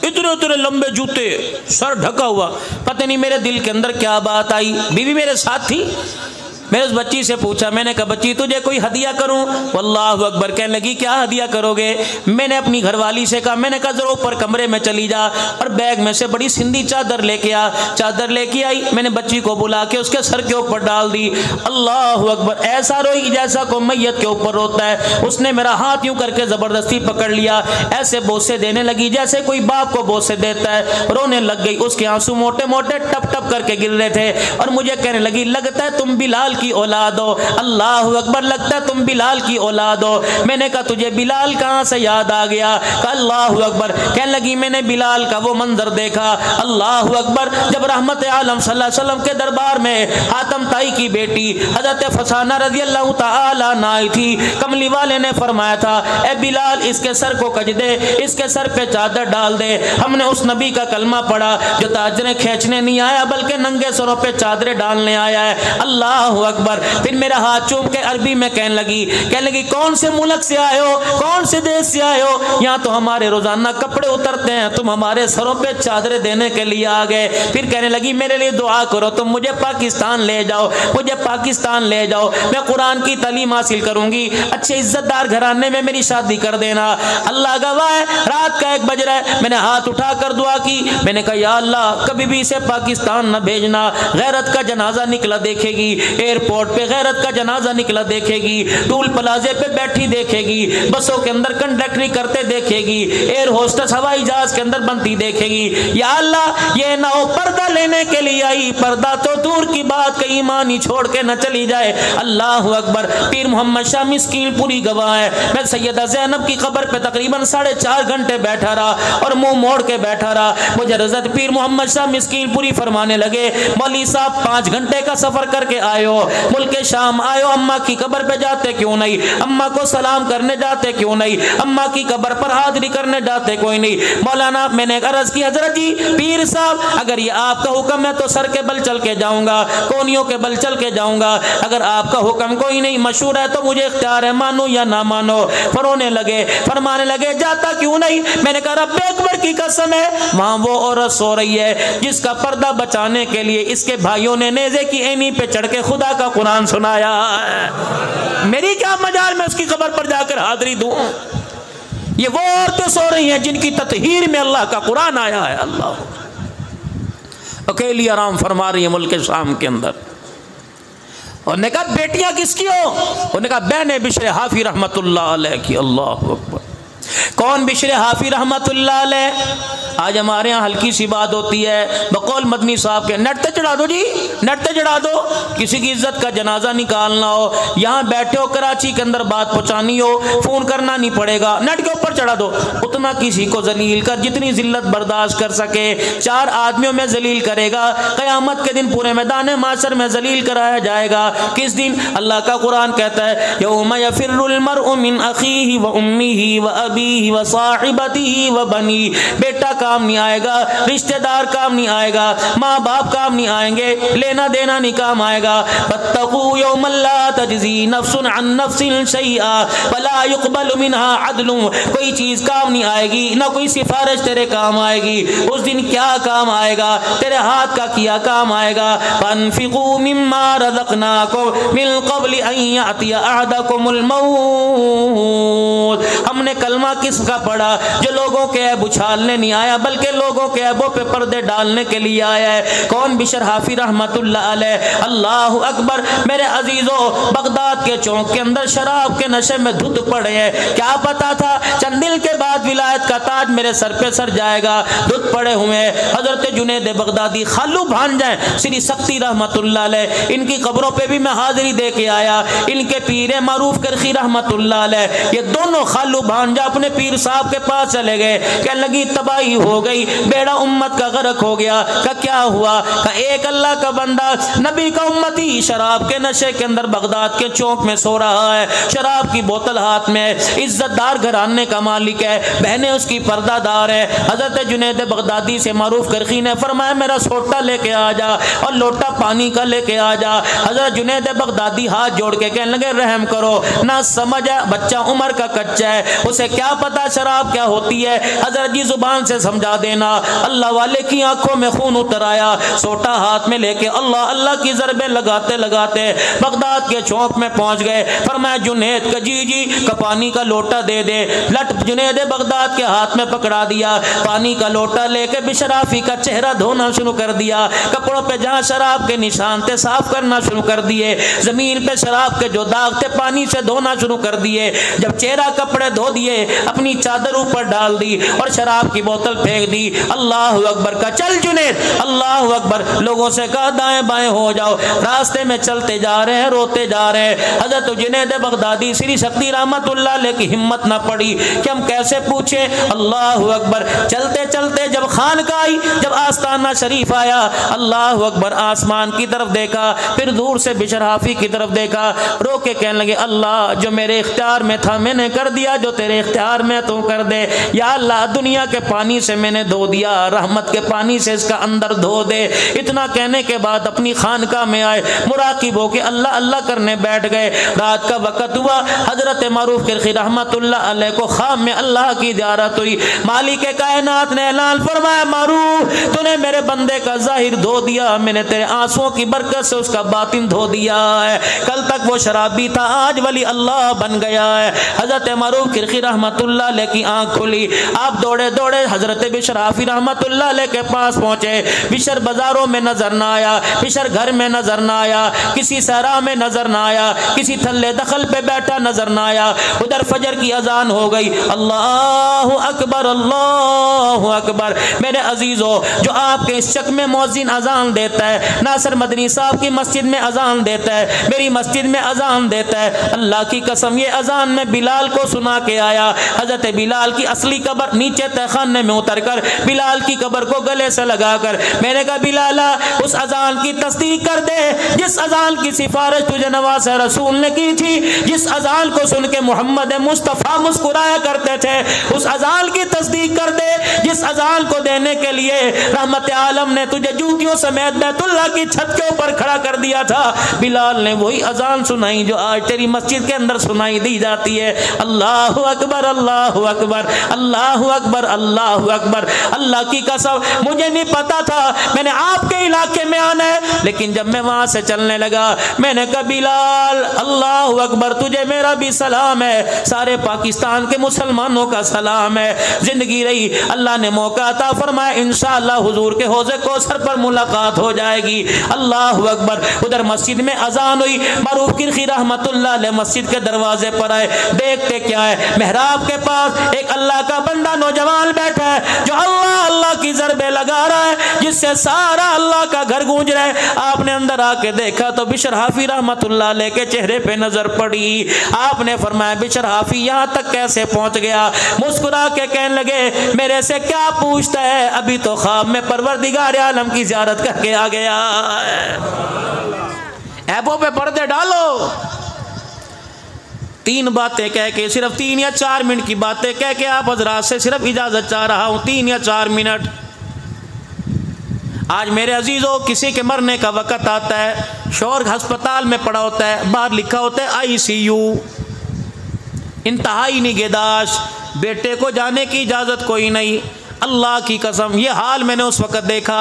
इतने इतने लंबे जूते, सर ढका हुआ, पता नहीं मेरे दिल के अंदर क्या बात आई। बीवी मेरे साथ थी, मैंने उस बच्ची से पूछा, मैंने कहा बच्ची तुझे कोई हदिया करूं? अल्लाहु अकबर। कहने लगी क्या हदिया करोगे? मैंने अपनी घरवाली से कहा, मैंने कहा जरा ऊपर कमरे में चली जा और बैग में से बड़ी सिंधी चादर लेके आ। चादर लेके आई, मैंने बच्ची को बुला के उसके सर के ऊपर डाल दी। अल्लाहु अकबर। ऐसा रोई जैसा कोई मैयत के ऊपर रोता है। उसने मेरा हाथ यूं करके जबरदस्ती पकड़ लिया, ऐसे बोसे देने लगी जैसे कोई बाप को बोसे देता है। रोने लग गई, उसके आंसू मोटे मोटे टप टप करके गिर रहे थे और मुझे कहने लगी लगता है तुम बिलाल की औलाद हो। अल्लाहु अकबर। लगता है तुम बिलाल की औलाद हो। मैंने कहा तुझे बिलाल कहां से याद आ गया? अल्लाहु अकबर। कहने लगी मैंने बिलाल का वो मंजर देखा, अल्लाहु अकबर, जब रहमत आलम सल्लल्लाहु अलैहि वसल्लम के दरबार में हातम ताई की बेटी हजरत फसाना रजी अल्लाह तआला अन्हा आई थी। कमली वाले ने फरमाया था ए बिलाल इसके सर को कज दे, इसके सर पे चादर डाल दे। हमने उस नबी का कलमा पढ़ा जो चादरें खींचने नहीं आया बल्कि नंगे सरों पे चादरें डालने आया है। अल्लाहु अकबर। फिर मेरा हाथ चूम के अरबी में कहने लगी कौन से मुल्क से आए हो, कौन से देश से आए हो? यहाँ तो हमारे रोजाना कपड़े उतरते हैं, तुम हमारे सरों पे चादरें देने के लिए आ गए। फिर कहने लगी मेरे लिए दुआ करो, तुम मुझे पाकिस्तान ले जाओ, मुझे पाकिस्तान ले जाओ, मैं कुरान की तालीम हासिल करूंगी, अच्छे इज्जतदार घराने में मेरी शादी कर देना। अल्लाह गवाह है, रात का 1 बज रहा है, मैंने हाथ उठाकर दुआ की। मैंने कहा या अल्लाह कभी भी इसे पाकिस्तान न भेजना। गैरत का जनाजा निकला देखेगी, एयरपोर्ट पे गैरत का जनाजा निकला देखेगी, टूल प्लाजे पे बैठी देखेगी, बसों के अंदर कंडक्टरी करते देखेगी, एयर होस्टेस हवाई जहाज के अंदर बनती देखेगी। या अल्लाह ये ना हो पर्दा लेने के लिए आई, पर्दा तो दूर की बात, कहीं ईमान ही छोड़ के न चली जाए। अल्लाह अकबर। पीर मोहम्मद शाह मिस्कीन पूरी गवाह है, मैं सैयदा ज़ैनब की कब्र पे तकरीबन 4.5 घंटे बैठा रहा और मुंह मोड़ के बैठा रहा। मुझे हज़रत पीर मोहम्मद शाह मिस्कीन पूरी फरमाने लगे मौली साहब 5 घंटे का सफर करके आए हो, मुल्क शाम आए हो, अम्मा की कब्र पे जाते क्यों नहीं? अम्मा को सलाम करने जाते क्यों नहीं? अम्मा की कब्र पर हाजिरी करने जाते कोई नहीं? मौलाना मैंने अर्ज की हजरत जी पीर साहब अगर ये आपका हुक्म है तो सर के बल चल के जाऊंगा, कोनियों के बल चल के जाऊंगा, अगर आपका हुक्म कोई नहीं मशहूर है तो मुझे इख्तियार है, मानो या ना मानो। फरोने लगे, फरमाने लगे जाता क्यों नहीं? मैंने कहा रब्बे अकबर की कसम है वहां वो औरत सो रही है जिसका पर्दा बचाने के लिए इसके भाइयों ने नेज़े की एनी पे चढ़ के खुदा का कुरान सुनाया है। मेरी क्या मजाल मैं उसकी कब्र पर जाकर हाजिरी दूं? ये वो औरतें सो रही हैं जिनकी ततहीर में अल्लाह का कुरान आया है। अल्लाह अकेली आराम फरमा रही है मुल्क शाम के अंदर। और ने कहा बेटियां किसकी हो? उन्होंने कहा बहने बिशर हाफी रहमतुल्लाह अलैह की। अल्लाह अकबर। कौन बिशर हाफी रहमतुल्लाह अलैह? आज हमारे यहाँ हल्की सी बात होती है, बकौल मदनी साहब के नेट पे चढ़ा दो जी, नेट पे चढ़ा दो, किसी की इज्जत का जनाजा निकालना हो, यहाँ बैठे हो कराची के अंदर बात पहुँचानी हो, फोन करना नहीं पड़ेगा, नेट के ऊपर चढ़ा दो। उतना किसी को जलील कर, जितनी जिल्लत बर्दाश्त कर सके, 4 आदमियों में जलील करेगा, क़यामत के दिन पूरे मैदान माशर में जलील कराया जाएगा। किस दिन? अल्लाह का कुरान कहता है यौम यफिर्रुल मर्उ मिन अखीही व उम्मीही व अबीही व साहिबतिही व बनी। बेटा काम नहीं आएगा, रिश्तेदार काम नहीं आएगा, माँ बाप काम नहीं आएंगे, लेना देना नहीं काम आएगा। फत्तकू यौमन ला तजज़ी नफ्सुन अन नफ्सिन शैआ वला युक़बलु मिनहा अदलुन। कोई चीज़ काम नहीं आएगी, ना कोई सिफारिश तेरे काम आएगी। उस दिन क्या काम आएगा? तेरे हाथ का किया काम आएगा। फअन्फ़िक़ू मिम्मा रज़क़नाकुम मिन क़ब्लि अन यअतिया अहदकुमुल मौत। हमने कलमा किसका पढ़ा? जो लोगों के ऐब उछालने नहीं आया बल्कि लोगों के ऐबों पे पर्दे डालने के लिए आया है। कौन? बिशर हाफी रहमतुल्लाह अलैह। अल्लाह अकबर। मेरे अजीजों, बगदाद के चौक के अंदर शराब के नशे में धुत पड़े हैं। क्या पता था चंद दिन के बाद विलायत का ताज मेरे सर पे सर जाएगा। धुत पड़े हुए हजरत जुनैद बगदादी खालू भांजाए श्री सख्ती रहमतुल्लाह अलैह, इनकी कब्रों पे भी मैं हाजिरी दे के आया। इनके पीर मारूफ करखी रहमतुल्लाह अलैह, ये दोनों खालू भांजा अपने पीर साहब के पास चले गए। कहने लगी तबाही हो गई, बेड़ा उम्मत का गर्क हो गया। का क्या हुआ? का एक अल्लाह का बंदा नबी का उम्मती शराब के नशे के अंदर बगदाद के चौक में सो रहा है, शराब की बोतल हाथ में, इज्जतदार घराने का मालिक है, बहनें उसकी पर्दादार है। हजरत जुनैद बगदादी से मारूफ करखी ने फरमाया मेरा सोटा लेके आ जा और लोटा पानी का लेके आ जा। हजरत जुनैद बगदादी हाथ जोड़ के कहने लगे रहम करो, ना समझ है, बच्चा उम्र का कच्चा है, उसे क्या पता शराब क्या होती है? हजरत जी जुबान से समझा देना। अल्लाह वाले की आंखों में खून उतर आया। सोटा हाथ में लेके अल्लाह अल्लाह की ज़रबे लगाते लगाते बगदाद के चौक में पहुंच गए। फरमाया जुनैद जी का पानी का लोटा दे दे। लट जुनैद बगदाद के हाथ में पकड़ा दिया। पानी का लोटा लेके बिशराफी का चेहरा धोना शुरू कर दिया। कपड़ों पे जहाँ शराब के निशान थे साफ करना शुरू कर दिए। जमीन पे शराब के जो दाग थे पानी से धोना शुरू कर दिए। जब चेहरा कपड़े धो दिए अपनी चादर ऊपर डाल दी और शराब की बोतल फेंक दी। अल्लाह अकबर का चल जुनैद, अल्लाह अकबर। लोगों से कहा दाएं बाएं हो जाओ। रास्ते में चलते जा रहे हैं, रोते जा रहे हैं। हजरत जुनैद बगदादी श्री शक्ति रहमतुल्लाह अलैह की हिम्मत ना पड़ी कि हम कैसे पूछे। अल्लाह अकबर। चलते चलते जब खानका आई, जब आस्ताना शरीफ आया, अल्लाह अकबर। आसमान की तरफ देखा, फिर दूर से बिशराफी की तरफ देखा, रो के कहने लगे अल्लाह जो मेरे इख्तियार में था मैंने कर दिया, जो तेरे इख्तियार में तू कर दे। या अल्लाह दुनिया के पानी से मैंने धो दिया, रहमत के पानी से इसका अंदर धो दे। इतना कहने के बाद अपनी खानका में आए, मुराकिब होके अल्लाह अल्लाह करने बैठ गए। रात का वक़्त हुआ। हजरत मारूफ किरखी रहमतुल्लाह अलैह को ख्वाब में अल्लाह की ज़ियारत हुई। मालिक कायनात ने ऐलान फरमाया मारूफ तूने मेरे बंदे का जाहिर धो दिया, मैंने तेरे आंसुओं की बरकत से उसका बातिन धो दिया है। कल तक वो शराबी था, आज वली अल्लाह बन गया है। हजरत मारूफ किरखी रहमतुल्लाह अलैह की आंख खुली। आप दौड़े दौड़े हजरत बिशराफी रहमतुल्लाह अलैह के पास पहुंचे। बिशर बाजारों में नजर ना आया, बिशर घर में नजर ना आया, किसी सहरा में नजर ना आया, किसी थल्ले दखल पे बैठा नजर ना आया। उधर फजर की अजान हो गई। अल्लाह अकबर, अल्लाह अकबर। मेरे अजीजों, जो आपके इस शक में मौजिन अजान देता है, नासिर मदनी साहब की मस्जिद में अजान देता है, मेरी मस्जिद में अजान देता है, अल्लाह की कसम ये अजान में बिलाल को सुना के आया। हजरत बिलाल की असली कब्र नीचे तहखाने में उतर कर बिलाल की कब्र को गले से लगाकर मैंने कहा बिलाला उस अजान की तस्दीक कर दे जिस अजान की सिफारिश तुझे नवाज रसूल ने की थी, जिस अजान को सुन के मोहम्मद मुस्तफ़ा मुस्कुराया करते थे, उस अजान की तस्दीक कर दे जिस अजान को देने के लिए रहमत आलम ने तुझे जूतियों समेत बैतुल्लाह की छत के ऊपर खड़ा कर दिया था। बिलाल ने वही अजान सुनाई जो आज तेरी मस्जिद के अंदर सुनाई दी जाती है। अल्लाह अकबर, अल्लाह अकबर, अल्लाह अकबर, अल्लाह अकबर। अल्लाह की कसम मुझे नहीं पता था मैंने आपके इलाके में आना है, लेकिन जब मैं वहां से चलने लगा मैंने कहा बिलाल अल्लाह अकबर तुझे मेरा भी सलाम है, सारे पाकिस्तान के मुसलमानों का सलाम है। जिंदगी रही अल्लाह ने मौका अता फरमाया, इंशाअल्लाह हुजूर के हौज़े कौसर पर मुलाकात हो जाएगी। अल्लाह अकबर। उधर मस्जिद में अजान हुई। मारूफ किरखी रहमतुल्लाह अलैह मस्जिद के दरवाजे पर आए। देखते क्या है, मेहराब के पास एक अल्लाह का बंदा नौजवान बैठा है जो अल्लाह अल्लाह की ज़रबे लगा रहा है, जिससे सारा अल्लाह का घर गूंज रहा है। आपने अंदर आके देखा तो बिशर हाफी रहमतुल्लाह अलैह के चेहरे पे नजर पड़ी। आपने फरमाया बिशर हाफी यहाँ तक कैसे पहुंच गया? मुस्कुरा के कहने लगे मेरे से क्या पूछता है, अभी तो ख्वाब में परवरदिगार आलम की ज़ियारत करके आ गया। ऐबों पे पर्दे डालो। तीन बातें कह के, सिर्फ 3 या 4 मिनट की बातें कह के आप हजरात से सिर्फ इजाज़त चाह रहा हूँ, 3 या 4 मिनट। आज मेरे अजीज़ों किसी के मरने का वक़्त आता है, शौहर अस्पताल में पड़ा होता है, बाहर लिखा होता है ICU, इंतहाई निगहदाश्त, बेटे को जाने की इजाज़त कोई नहीं। अल्लाह की कसम ये हाल मैंने उस वक़्त देखा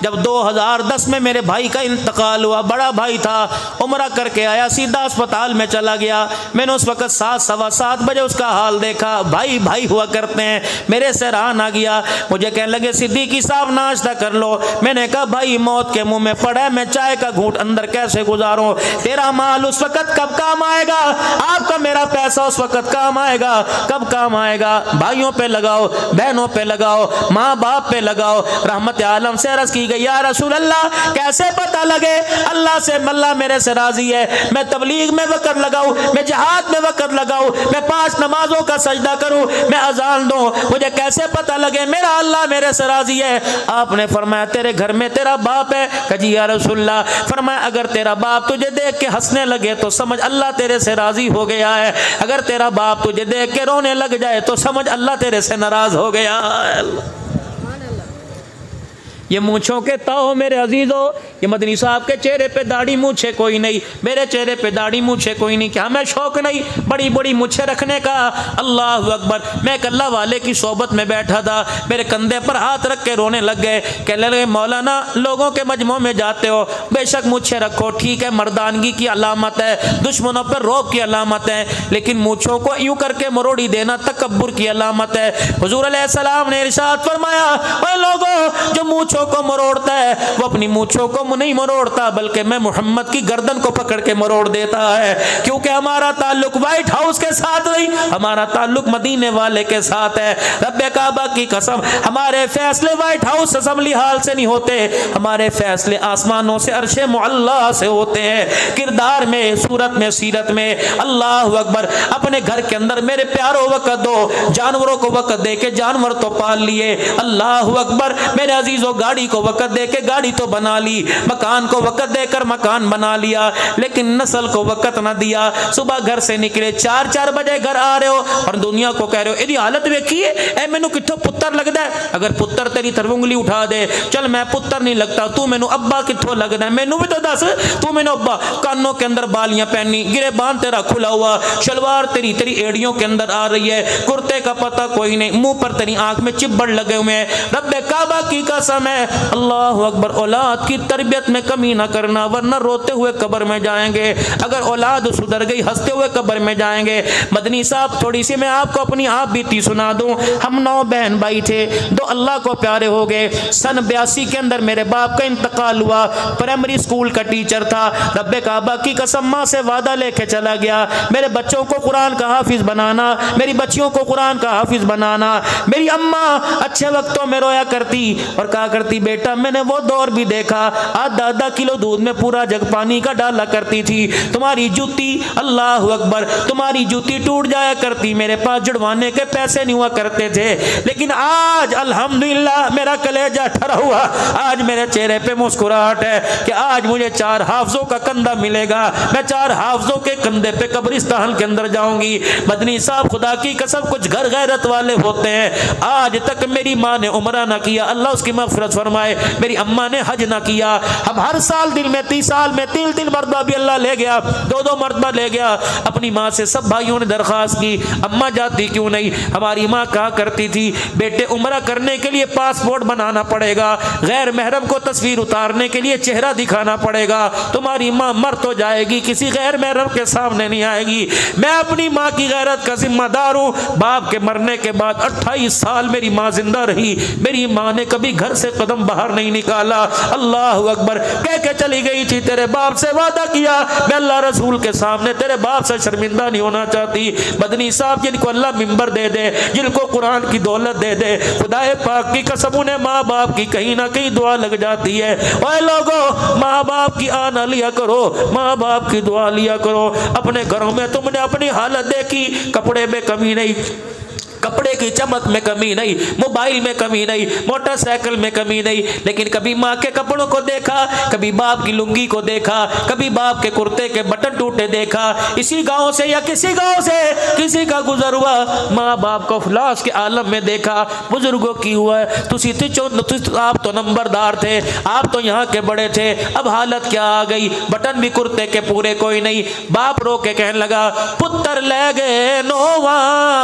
जब 2010 में मेरे भाई का इंतकाल हुआ। बड़ा भाई था, उम्रा करके आया, सीधा अस्पताल में चला गया। मैंने उस वक़्त 7, सवा 7 बजे उसका हाल देखा। भाई भाई हुआ करते हैं। मेरे से रान आ गया, मुझे कहने लगे सिद्दीकी साहब नाश्ता कर लो। मैंने कहा भाई मौत के मुँह में पड़ा है, मैं चाय का घूंट अंदर कैसे गुजारूँ? तेरा माल उस वक़्त कब काम आएगा? आपका मेरा पैसा उस वक़्त काम आएगा? कब काम आएगा? भाइयों पे लगाओ, बहनों पे लगाओ, माँ बाप पे लगाओ। रहमत आलम से अर्ज़ की गई या रसूल अल्लाह कैसे पता लगे अल्लाह से अल्लाह मेरे से राजी है? मैं तबलीग में वक़्त लगाऊं, मैं जहाद में वक़्त लगाऊं, मैं 5 नमाजों का सजदा करूं, मैं अजान दूं, मुझे कैसे पता लगे मेरा अल्लाह मेरे से राजी है? आपने फरमाया तेरे घर में तेरा बाप है? कजी या रसूल अल्लाह। फरमाया अगर तेरा बाप तुझे देख के हंसने लगे तो समझ अल्लाह तेरे से राजी हो गया है, अगर तेरा बाप तुझे देख के रोने लग जाए तो समझ अल्लाह तेरे से नाराज हो गया है। ये मूँछों के ताओ मेरे अजीज़ों, ये मदनी साहब के चेहरे पे दाढ़ी मूछे कोई नहीं, मेरे चेहरे पे दाढ़ी मूछे कोई नहीं। क्या हमें शौक़ नहीं बड़ी बड़ी मूछे रखने का? अल्लाह अकबर। मैं एक अल्लाह वाले की सोबत में बैठा था, मेरे कंधे पर हाथ रख के रोने लग गए। कहने लगे मौलाना लोगों के मजमों में जाते हो, बेशक मूछे रखो, ठीक है, मर्दानगी की अलामत है, दुश्मनों पर रौब की अलामत है, लेकिन मूछों को यूँ करके मरोड़ी देना तकब्बुर की अलामत है। हुजूर अलैहिस्सलाम ने इरशाद फरमाया, ओए लोगों जो मूछों को मरोड़ता है वो अपनी मूछों को नहीं मरोड़ता, बल्कि मैं मोहम्मद की गर्दन को पकड़ के मरोड़ देता है। क्योंकि हमारा ताल्लुक व्हाइट हाउस के साथ नहीं, हमारा ताल्लुक मदीने वाले के साथ है। रब्बे काबा की कसम, हमारे फैसले व्हाइट हाउस असेंबली हाल से नहीं होते, हमारे फैसले आसमानों से अर्शे मुअल्ला से होते हैं। किरदार में, सूरत में, सीरत में। अल्लाह अकबर। अपने घर के अंदर मेरे प्यारो वक़्त दो, जानवरों को वक़्त दे के जानवर तो पाल लिए, अल्लाह अकबर। मेरे अजीजों गाड़ी को वक़्त दे के गाड़ी तो बना ली, मकान को वक़्त देकर मकान बना लिया, लेकिन नस्ल को वक़्त ना दिया। सुबह घर से निकले 4-4 बजे घर आ रहे हो और दुनिया को कह रहे हो इहदी हालत वेखिए, ए मैनू कित्थों पुत्तर लगदा है। अगर पुत्तर तेरी तरफ उंगली उठा दे, चल मैं पुत्तर नहीं लगता, तू मैनू अब्बा कित्थों लगदा है, मैनू भी तो दस, तू मैनू अब्बा। कानों के अंदर बालियां पहनी, गिरेबान तेरा खुला हुआ, शलवार तेरी एड़ियों के अंदर आ रही है, कुर्ते का पता कोई नहीं, मुंह पर तेरी आंख में चिब्बड़ लगे हुए हैं। रब्बे काबा की कसम है, अल्लाह अकबर। औलाद की तरबियत में कमी ना करना, वरना रोते हुए कब्र में जाएंगे। अगर औलाद सुधर गई हंसते हुए कब्र में जाएंगे। मदनी साहब थोड़ी सी मैं आपको अपनी आप बीती सुना दूं। हम 9 बहन भाई थे, 2 अल्लाह को प्यारे हो गए। सन 82 के अंदर मेरे बाप का इंतकाल हुआ, प्राइमरी स्कूल का टीचर था। रब्बे काबा की कसम माँ से वादा लेके चला गया, मेरे बच्चों को कुरान का हाफिज बनाना, मेरी बच्चियों को कुरान का हाफिज बनाना। मेरी अम्मा अच्छे वक्तों में रोया करती और कहा करती बेटा मैंने वो दौर भी देखा, आधा किलो दूध में पूरा जग पानी का डाला करती थी। तुम्हारी जूती, अल्लाह अकबर, तुम्हारी जूती टूट जाया करती, मेरे पास जुड़वाने के पैसे नहीं हुआ करते थे। लेकिन आज अल्हम्दुलिल्लाह मेरा कलेजा ठरा हुआ, आज मेरे चेहरे पे मुस्कुराहट है कि आज मुझे 4 हाफजों का कंधा मिलेगा, मैं 4 हाफजों के कंधे पे कब्रिस्तान के अंदर जाऊंगी। मदनी साहब खुदा की कसम कुछ घर गैरत वाले होते हैं। आज तक मेरी माँ ने उम्रा ना किया, अल्लाह उसकी मग़फ़िरत फरमाए, मेरी अम्मा ने हज ना किया। हम हर साल दिल में 30 साल में 3 मरतबा भी अल्लाह ले गया, 2 मरतबा ले गया। अपनी माँ से सब भाइयों ने दरख्वास्त की, अम्मा जाती क्यों नहीं? हमारी माँ कहा करती थी बेटे उम्रा करने के लिए पासपोर्ट बनाना पड़ेगा, गैर महरम को तस्वीर उतारने के लिए चेहरा दिखाना पड़ेगा। तुम्हारी माँ मर तो जाएगी, किसी गैर महरम के सामने नहीं आएगी। मैं अपनी माँ की गैरत का जिम्मेदार हूँ। बाप के मरने के बाद 28 साल मेरी माँ जिंदा रही, मेरी माँ ने कभी घर से कदम बाहर नहीं निकाला। अल्लाह अकबर। कह के चली गई थी तेरे बाप से वादा किया मैं अल्लाह रसूल के सामने तेरे बाप से शर्मिंदा नहीं होना चाहती। मदनी साहब जिनको अल्लाह मिंबर दे दे, जिनको कुरान की दौलत दे दे, खुदाए पाक की कसम उन्हें माँ बाप की कहीं ना कहीं दुआ लग जाती है। ओए लोगों, माँ बाप की आना लिया करो, माँ बाप की दुआ लिया करो। अपने घरों में तुमने अपनी हालत देखी, कपड़े में कमी नहीं, कपड़े की चमक में कमी नहीं, मोबाइल में कमी नहीं, मोटरसाइकिल में कमी नहीं, लेकिन कभी माँ के कपड़ों को देखा, कभी बाप की लुंगी को देखा, कभी बाप के कुर्ते के बटन टूटे देखा। इसी गांव से या किसी गांव से किसी का गुजर हुआ, माँ बाप को फलास के आलम में देखा। बुजुर्गों की हुआ आप तो नंबरदार थे, आप तो यहाँ के बड़े थे, अब हालत क्या आ गई, बटन भी कुर्ते के पूरे कोई नहीं। बाप रो के कहने लगा पुत्र ले गए नोवा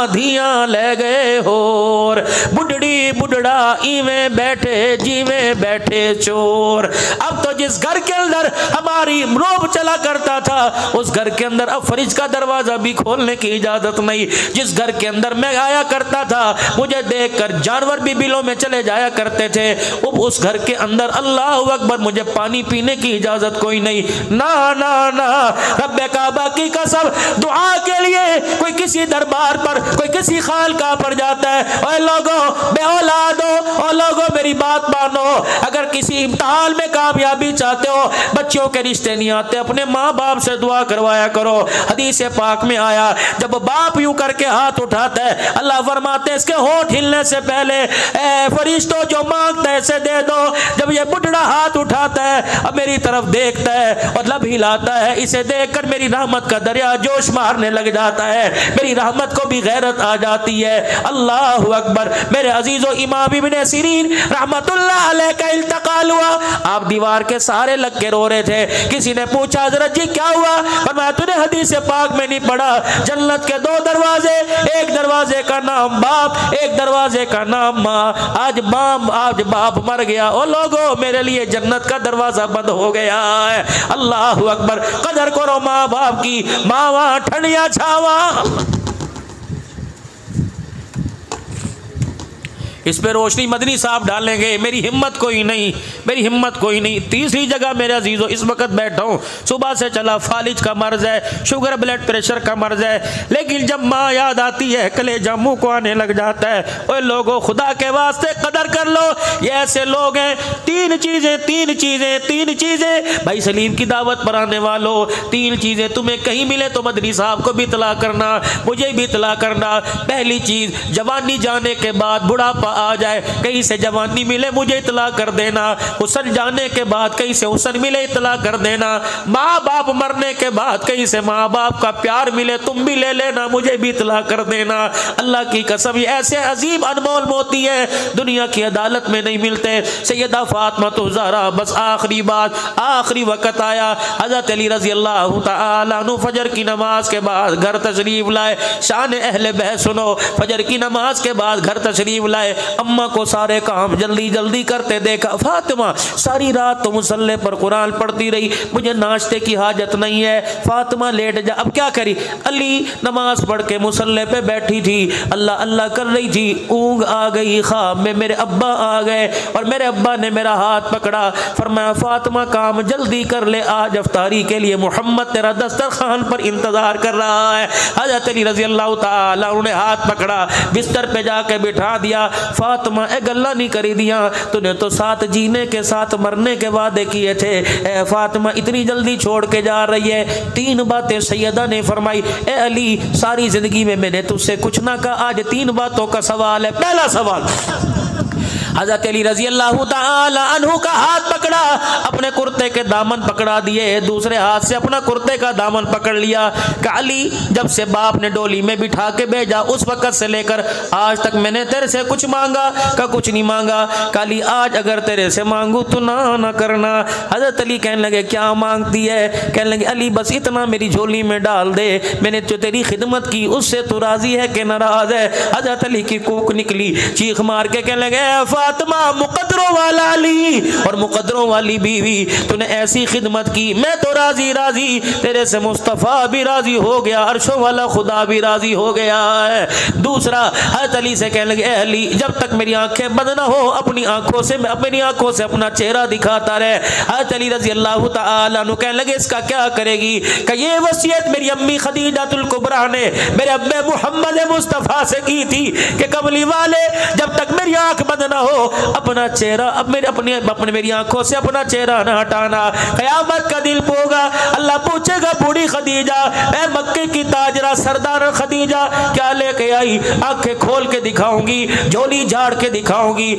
धिया ले गए होर, बुढ़ड़ी बुढ़ड़ा इवें बैठे जीवें बैठे चोर। अब तो जिस घर के अंदर हमारी रोब चला करता था, उस घर के अंदर अब फ्रिज का दरवाजा भी खोलने की इजाजत नहीं। जिस घर के अंदर मैं आया करता था, मुझे देखकर जानवर भी बिलों में चले जाया करते थे, अब उस घर के अंदर अल्लाह अकबर मुझे पानी पीने की इजाजत कोई नहीं। ना ना ना, रब्बे काबा की कसम, दुआ के लिए कोई किसी दरबार पर, कोई किसी खाल का पर जाता है। ओए लोगों, बे औलादो, ओ लोगों मेरी बात मानो, अगर किसी इम्तिहान में कामयाबी चाहते हो, बच्चों के रिश्ते नहीं आते, अपने माँ बाप से दुआ करवाया करो। हदीस पाक में आया जब बाप यूं करके हाथ उठाता है, अल्लाह फरमाते हैं इसके होंठ हिलने से पहले ए फरिश्तों जो मांगता है इसे दे दो। जब ये बुढ़ड़ा हाथ उठाता है, अब मेरी तरफ देखता है और लब हिलाता है, इसे देखकर मेरी रहमत का दरिया जोश मारने लग जाता जाता है, मेरी रहमत को भी गैरत आ जाती है। अल्लाह अकबर। मेरे अजीजों, इमाम इब्ने सिरीन रहमतुल्लाह अलैह का इंतकाल हुआ। आप दीवार के सारे लग के रो रहे थे। किसी ने पूछा हजरत जी क्या हुआ? फरमाया तूने हदीस पाक में नहीं पढ़ा, जन्नत के दो दरवाजे, एक दरवाजे का नाम बाप, एक दरवाजे का नाम माँ। आज बाप मर गया, ओ लोगों मेरे लिए जन्नत का दरवाजा बंद हो गया है। अल्लाह अकबर। कदर करो माँ बाप की, मावा ठंडिया छावा। इस पे रोशनी मदनी साहब डालेंगे। मेरी हिम्मत कोई नहीं, मेरी हिम्मत कोई नहीं। तीसरी जगह मेरे अजीजों, इस वक्त बैठा हूँ, सुबह से चला, फालिज का मर्ज है, शुगर ब्लड प्रेशर का मर्ज है, लेकिन जब माँ याद आती है कलेजा मुंह को आने लग जाता है। ओए लोगों, खुदा के वास्ते कदर कर लो। ये ऐसे लोग हैं, तीन चीज़ें भाई सलीम की दावत पर आने वालों, तीन चीज़ें तुम्हें कहीं मिले तो मदनी साहब को भी इतला करना, मुझे भी इतला करना। पहली चीज़, जवानी जाने के बाद बुढ़ापा आ जाए, कहीं से जवानी मिले मुझे इतला कर देना। हुस्न जाने के बाद कहीं से हुस्न मिले इतला कर देना। माँ बाप मरने के बाद कहीं से माँ बाप का प्यार मिले तुम भी ले लेना, मुझे भी इतला कर देना। अल्लाह की कसम, ये ऐसे अजीब अनमोल मोती है, दुनिया की अदालत में नहीं मिलते। सैयदा फातिमा तो ज़हरा, बस आखिरी बात, आखिरी वक्त आया, हज़रत अली रज़ी अल्लाह तआला अन्हु फजर की नमाज के बाद घर तशरीफ लाए। शान अहले बैत सुनो, फजर की नमाज के बाद घर तशरीफ लाए। अम्मा को सारे काम जल्दी जल्दी करते देखा। फातिमा सारी रात तो मुसल्ले पर कुरान पढ़ती रही, मुझे नाश्ते की हाजत नहीं है, फातिमा लेट जा। अब क्या करी? अली नमाज पढ़ के मुसल्ले पे बैठी थी, अल्लाह अल्लाह कर रही थी, ऊँग आ गई, ख्वाब में मेरे अब्बा आ गए और मेरे अब्बा ने मेरा हाथ पकड़ा, फरमाया फातिमा काम जल्दी कर ले, आज अफ्तारी के लिए मोहम्मद तेरा दस्तरखान पर इंतजार कर रहा है। हज़रत अली रज़ी अल्लाह तआला उन्होंने हाथ पकड़ा, बिस्तर पे जाके बिठा दिया। फातिमा ए गल्ला नहीं करी दिया, तूने तो साथ जीने के साथ मरने के वादे किए थे, ए फातिमा इतनी जल्दी छोड़ के जा रही है। तीन बातें सैयदा ने फरमाई, ए अली सारी जिंदगी में मैंने तुझसे कुछ ना कहा, आज तीन बातों का सवाल है। पहला सवाल, हज़रत अली रज़ी अल्लाह तआला अन्हु का हाथ पकड़ा, अपने कुर्ते के दामन पकड़ा दिए, दूसरे हाथ से अपना कुर्ते का दामन पकड़ लिया। अली जब से बाप ने डोली में बिठा के भेजा उस वक़्त से लेकर आज तक मैंने तेरे से कुछ मांगा का कुछ नहीं मांगा। अली आज अगर तेरे से मांगू तो ना करना। हज़रत अली कहने लगे क्या मांगती है? कहने लगे अली बस इतना मेरी झोली में डाल दे, मैंने जो तेरी खिदमत की उससे तू राज़ी है कि नाराज़ है? हज़रत अली की कूक निकली, चीख मार के कहने लगे फातिमा मुकद्दरों वाला अली और मुकद्दरों वाली बीवी, तूने ऐसी खिदमत की, मैं तो राजी तेरे से, मुस्तफ़ा भी राजी हो गया, अर्शों वाला खुदा भी राजी हो गया है। दूसरा, हज़रत अली से कहने लगे अली जब तक मेरी आंखें बंद ना हो अपनी आंखों से अपना चेहरा दिखाता रहे। हज़रत अली रज़ी अल्लाह तआला अन्हु कहने लगे इसका क्या करेगी? कि ये वसीयत मेरी अम्मी खदीजातुल कुबरा ने मेरे अब्बे मोहम्मद मुस्तफ़ा से की थी कि कमली वाले जब तक मेरी आंख बंद ना हो अपना चेहरा अपने मेरी आंखों से अपना चेहरा न हटाना। क़यामत का दिन होगा, अल्लाह पूछेगा बूढ़ी खदीजा, ए मक्के की ताजरा सरदार खदीजा क्या लेके आई? आंखें खोल के दिखाऊंगी, झोली झाड़ के दिखाऊंगी,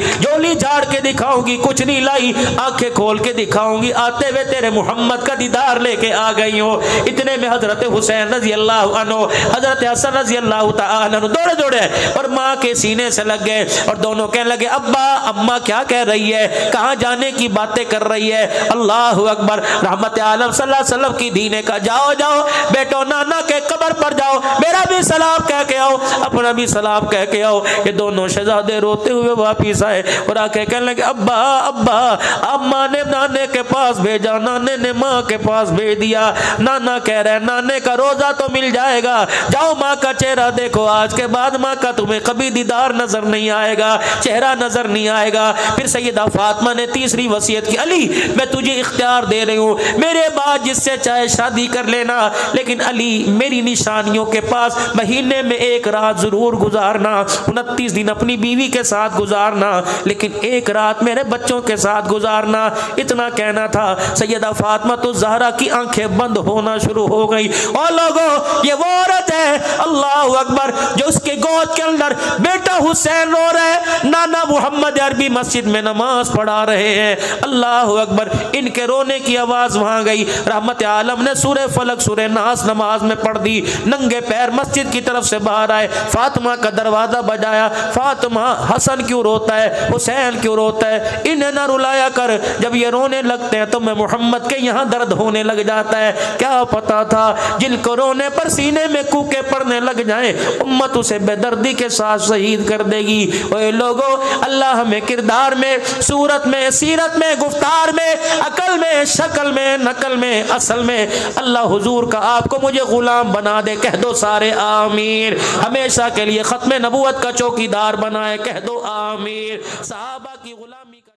कुछ नहीं लाई, आंखें खोल के दिखाऊंगी, आते हुए तेरे मोहम्मद का दीदार लेके आ गई हो। इतने में हजरत हुसैन रज़ी अल्लाह अन्हु, हजरत हसन रज़ी अल्लाह तआला अन्हु दौड़े और माँ के सीने से लग गए और दोनों कहने लगे अब्बा अम्मा क्या कह रही है, कहाँ जाने की बातें कर रही है? अल्लाह अकबर। रहमत आलम सल्लल्लाहु अलैहि वसल्लम की दीने का जाओ बेटो नाना के कब्र पर जाओ, मेरा भी सलाम कह के आओ, अपना भी सलाम कह के आओ। ये दोनों शहजादे रोते हुए वापिस आए और आके कहने लगे अब्बा अम्मा ने नाने के पास भेजा, नाने ने माँ के पास भेज दिया, नाना कह रहे नाने का रोजा तो मिल जाएगा, जाओ माँ का चेहरा देखो, आज के बाद माँ का तुम्हें कभी दीदार नजर नहीं आएगा, चेहरा नजर नहीं आएगा। फिर सैयदा फातिमा ने तीसरी वसीयत की, अली मैं तुझे इख्तियार दे रही हूँ, मेरे बाद जिससे चाहे शादी कर लेना, लेकिन अली मेरी निशानियों के पास महीने में एक रात जरूर गुजारना, 29 दिन अपनी बीवी के साथ गुजारना, लेकिन एक रात मेरे बच्चों के साथ गुजारना। इतना कहना था, सैयदा फातिमा तो ज़हरा की आंखें बंद होना शुरू हो गई। और लोगों ये वो औरत है अल्लाह अकबर। जो उसके गोद के अंदर बेटा हुसैन रो रहा है, नाना मोहम्मद अरबी मस्जिद में नमाज पढ़ा रहे हैं। अल्लाह अकबर। इनके रोने की आवाज वहां गई। रहमत आलम ने सूरह फलक सूरह नास नमाज में पढ़ दी, नंगे पैर मस्जिद की तरफ से बाहर आए, फातिमा का दरवाजा बजाया। फातिमा, हसन क्यों रोता है, हुसैन क्यों रोता है, इन्हें ना रुलाया कर। जब ये रोने लगते हैं तो मैं मोहम्मद के यहाँ दर्द होने लग जाता है। क्या पता था जिनको रोने पर सीने में कूके पड़ने लग जाए, उम्मत उसे बेदर्दी के साथ शहीद कर देगी। ओए लोगों, अल्लाह हमें किरदार में, सूरत में, सीरत में, गुफ्तार में, अकल में, शक्ल में, नकल में, असल में अल्लाह हुजूर का आपको मुझे गुलाम बना दे। कह दो सारे आमीर। हमेशा के लिए खत्म नबूवत का चौकीदार बनाए। कह दो आमीर। सहाबा की गुलामी